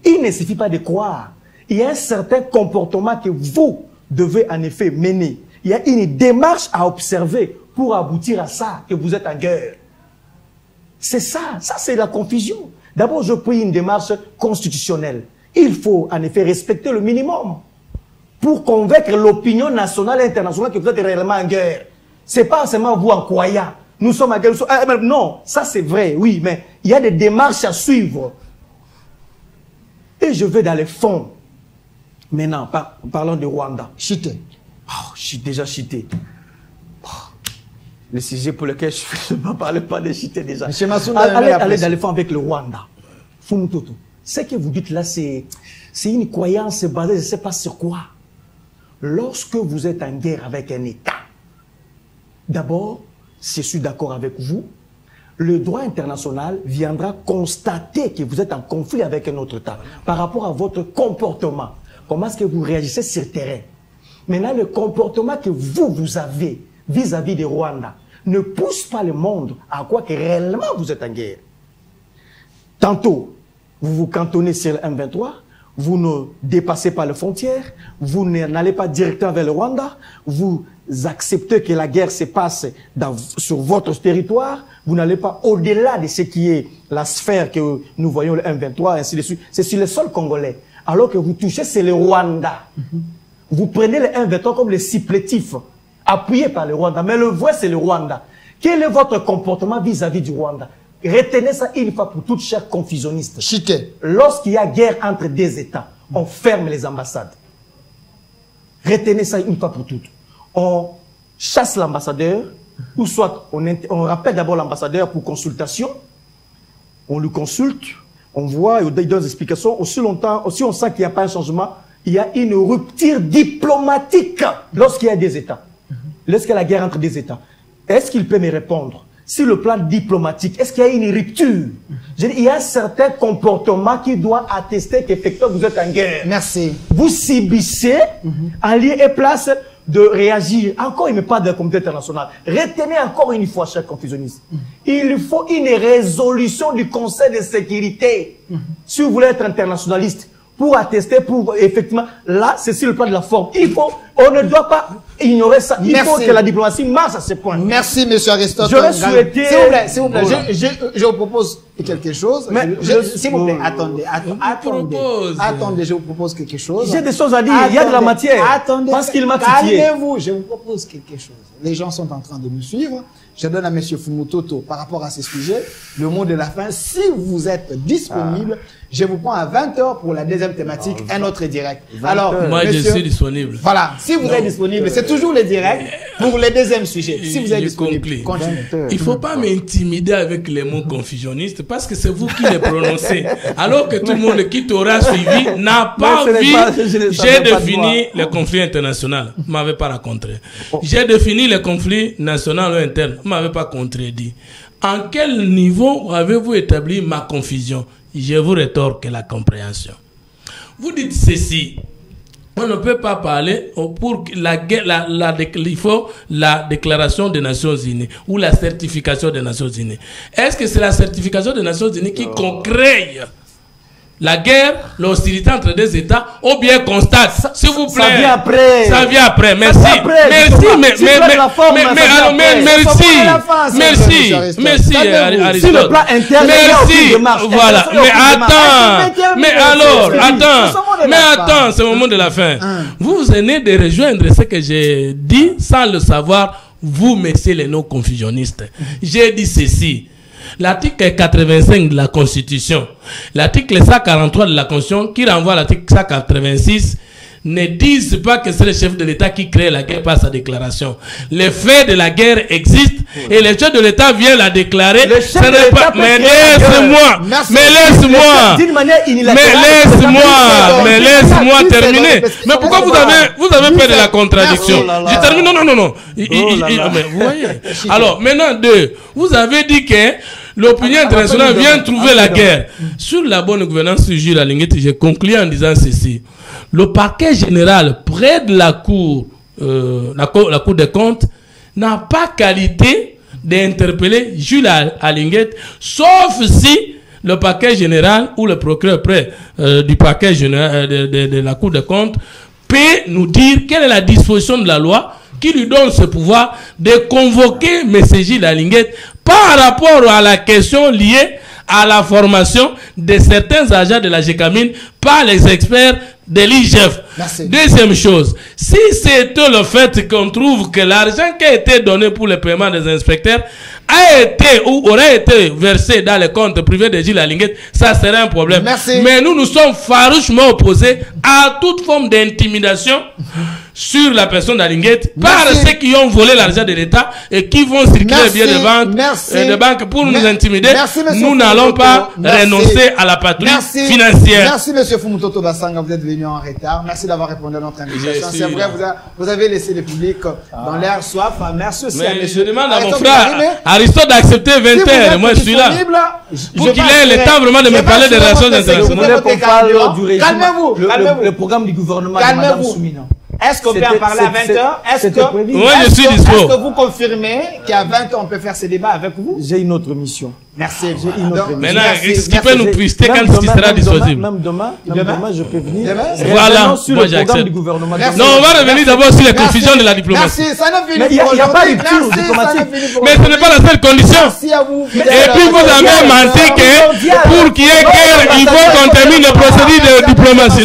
A: Il ne suffit pas de croire. Il y a un certain comportement que vous devez en effet mener. Il y a une démarche à observer pour aboutir à ça, que vous êtes en guerre. C'est ça. Ça, c'est la confusion. D'abord, je prie une démarche constitutionnelle. Il faut en effet respecter le minimum pour convaincre l'opinion nationale et internationale que vous êtes réellement en guerre. C'est pas seulement vous en croyant. Nous sommes en guerre. Non, ça c'est vrai, oui, mais il y a des démarches à suivre. Et je vais dans les fonds. Maintenant, parlons de Rwanda. Chité. Oh, je suis déjà chité. Oh, le sujet pour lequel je ne parle pas de chité déjà. Allez dans les fonds avec le Rwanda. Fumutoto. Ce que vous dites là, c'est une croyance basée, je ne sais pas sur quoi. Lorsque vous êtes en guerre avec un État, d'abord, je suis d'accord avec vous, le droit international viendra constater que vous êtes en conflit avec un autre État par rapport à votre comportement. Comment est-ce que vous réagissez sur le terrain? Maintenant, le comportement que vous avez vis-à-vis de Rwanda ne pousse pas le monde à croire que réellement vous êtes en guerre. Tantôt, vous vous cantonnez sur le M23, vous ne dépassez pas les frontières, vous n'allez pas directement vers le Rwanda, vous acceptez que la guerre se passe sur votre territoire, vous n'allez pas au-delà de ce qui est la sphère que nous voyons, le M23, ainsi de suite. C'est sur le sol congolais. Alors que vous touchez, c'est le Rwanda. Vous prenez le M23 comme le supplétif, appuyé par le Rwanda, mais le vrai, c'est le Rwanda. Quel est votre comportement vis-à-vis du Rwanda? Retenez ça une fois pour toutes, chers confusionnistes. Lorsqu'il y a guerre entre des États, on ferme les ambassades. Retenez ça une fois pour toutes. On chasse l'ambassadeur, ou soit on rappelle d'abord l'ambassadeur pour consultation, on le consulte, on voit, il donne des explications. Aussi longtemps, aussi on sent qu'il n'y a pas un changement, il y a une rupture diplomatique lorsqu'il y a des États. Lorsqu'il y a la guerre entre des États. Est-ce qu'il peut me répondre? Sur le plan diplomatique, est-ce qu'il y a une rupture? Je dis, il y a un certain comportement qui doit attester qu'effectivement vous êtes en guerre.
C: Merci.
A: Vous subissez en lieu et place de réagir. Encore, il me parle de la communauté internationale. Retenez encore une fois, chers confusionnistes. Il faut une résolution du Conseil de sécurité. Si vous voulez être internationaliste, pour attester, pour effectivement, là, c'est sur le plan de la forme. Il faut On ne doit pas ignorer ça. Il
C: Merci.
A: faut que la diplomatie marche à ce point.
C: Merci, M. Aristote.
A: J'aurais souhaité...
C: S'il vous plaît, je vous propose quelque chose.
A: Mais
C: S'il vous plaît, attendez, je vous propose quelque chose.
A: J'ai des choses à dire, il y a de la matière.
C: Attendez,
A: parce qu'il m'a titillé.
C: Calmez-vous, je vous propose quelque chose. Les gens sont en train de me suivre. Je donne à M. Fumutoto, par rapport à ce sujet, le mot de la fin. Si vous êtes disponible, je vous prends à 20h pour la deuxième thématique, un autre direct. Alors,
B: moi,
C: monsieur,
B: je suis disponible.
C: Voilà, si vous êtes disponible, c'est toujours le direct pour le deuxième sujet. Si vous êtes disponible, continuez.
B: Il ne faut pas m'intimider avec les mots confusionnistes parce que c'est vous qui les prononcez. Alors que tout le monde qui t'aura suivi n'a pas vu. J'ai défini les conflits internationaux. Vous ne m'avez pas rencontré. J'ai défini les conflits nationaux ou internes. Vous ne m'avez pas contredit. En quel niveau avez-vous établi ma confusion? Je vous rétorque la compréhension. Vous dites ceci. On ne peut pas parler pour la guerre, il faut la déclaration des Nations Unies ou la certification des Nations Unies. Est-ce que c'est la certification des Nations Unies qui concrée la guerre, l'hostilité entre deux États, ou bien constate, s'il vous plaît.
A: Ça vient après.
B: Ça vient après. Merci. Merci, Aristote.
A: Sur le plan interne,
B: merci. Voilà. Mais attends, c'est le moment de la fin. Vous venez de rejoindre ce que j'ai dit sans le savoir, vous, messieurs les non-confusionnistes. J'ai dit ceci. L'article 85 de la Constitution, l'article 143 de la Constitution qui renvoie à l'article 186 ne disent pas que c'est le chef de l'État qui crée la guerre par sa déclaration. Les faits de la guerre existent et le chef de l'État vient la déclarer. Ce n'est pas... Mais laisse-moi terminer. Mais pourquoi vous avez fait de la contradiction? Je termine. Non. Mais vous voyez. Alors, maintenant, vous avez dit que l'opinion internationale vient trouver la guerre. Sur la bonne gouvernance du Jules Alinguet, j'ai conclu en disant ceci. Le parquet général près de la cour des comptes n'a pas qualité d'interpeller Jules Alinguet, sauf si le parquet général ou le procureur près du parquet général de la cour des comptes peut nous dire quelle est la disposition de la loi qui lui donne ce pouvoir de convoquer M. Jules Alinguet par rapport à la question liée à la formation de certains agents de la GECAMIN par les experts de l'IGF. Deuxième chose, si c'était le fait qu'on trouve que l'argent qui a été donné pour le paiement des inspecteurs a été ou aurait été versé dans les comptes privés de Jules Alinguet, ça serait un problème. Mais nous sommes farouchement opposés à toute forme d'intimidation sur la personne d'Alinguet par ceux qui ont volé l'argent de l'État et qui vont circuler bien de banque pour nous intimider. Nous n'allons pas renoncer à la patrouille financière.
C: Merci M. Fumutoto Basanga, vous êtes venu en retard. Merci d'avoir répondu à notre invitation. C'est vrai, vous avez laissé le public dans l'air soif. Merci aussi à M.
B: Je demande à mon frère Aristote d'accepter 20h. Moi, je suis là. Pour qu'il ait le temps vraiment de me parler des relations internationales.
C: Calmez-vous.
A: Le programme du gouvernement de Mme Soumina.
C: Est-ce qu'on peut en parler à 20h?
B: Moi, je suis dispo.
C: Est-ce que vous confirmez qu'à 20h, on peut faire ce débat avec vous?
A: J'ai une autre mission.
C: Merci.
B: Maintenant, est-ce qu'il peut nous pister quand il sera disponible?
A: Même demain, je peux venir.
B: Voilà, moi j'accepte. Non, on va revenir d'abord sur les confusions de la diplomatie.
C: Merci, ça n'a fini.
A: Mais il n'y a pas de diplomatique.
B: Mais ce n'est pas la seule condition.
C: Merci à vous.
B: Et puis vous avez menti que pour qu'il y ait guerre, il faut qu'on termine le procédure de diplomatie.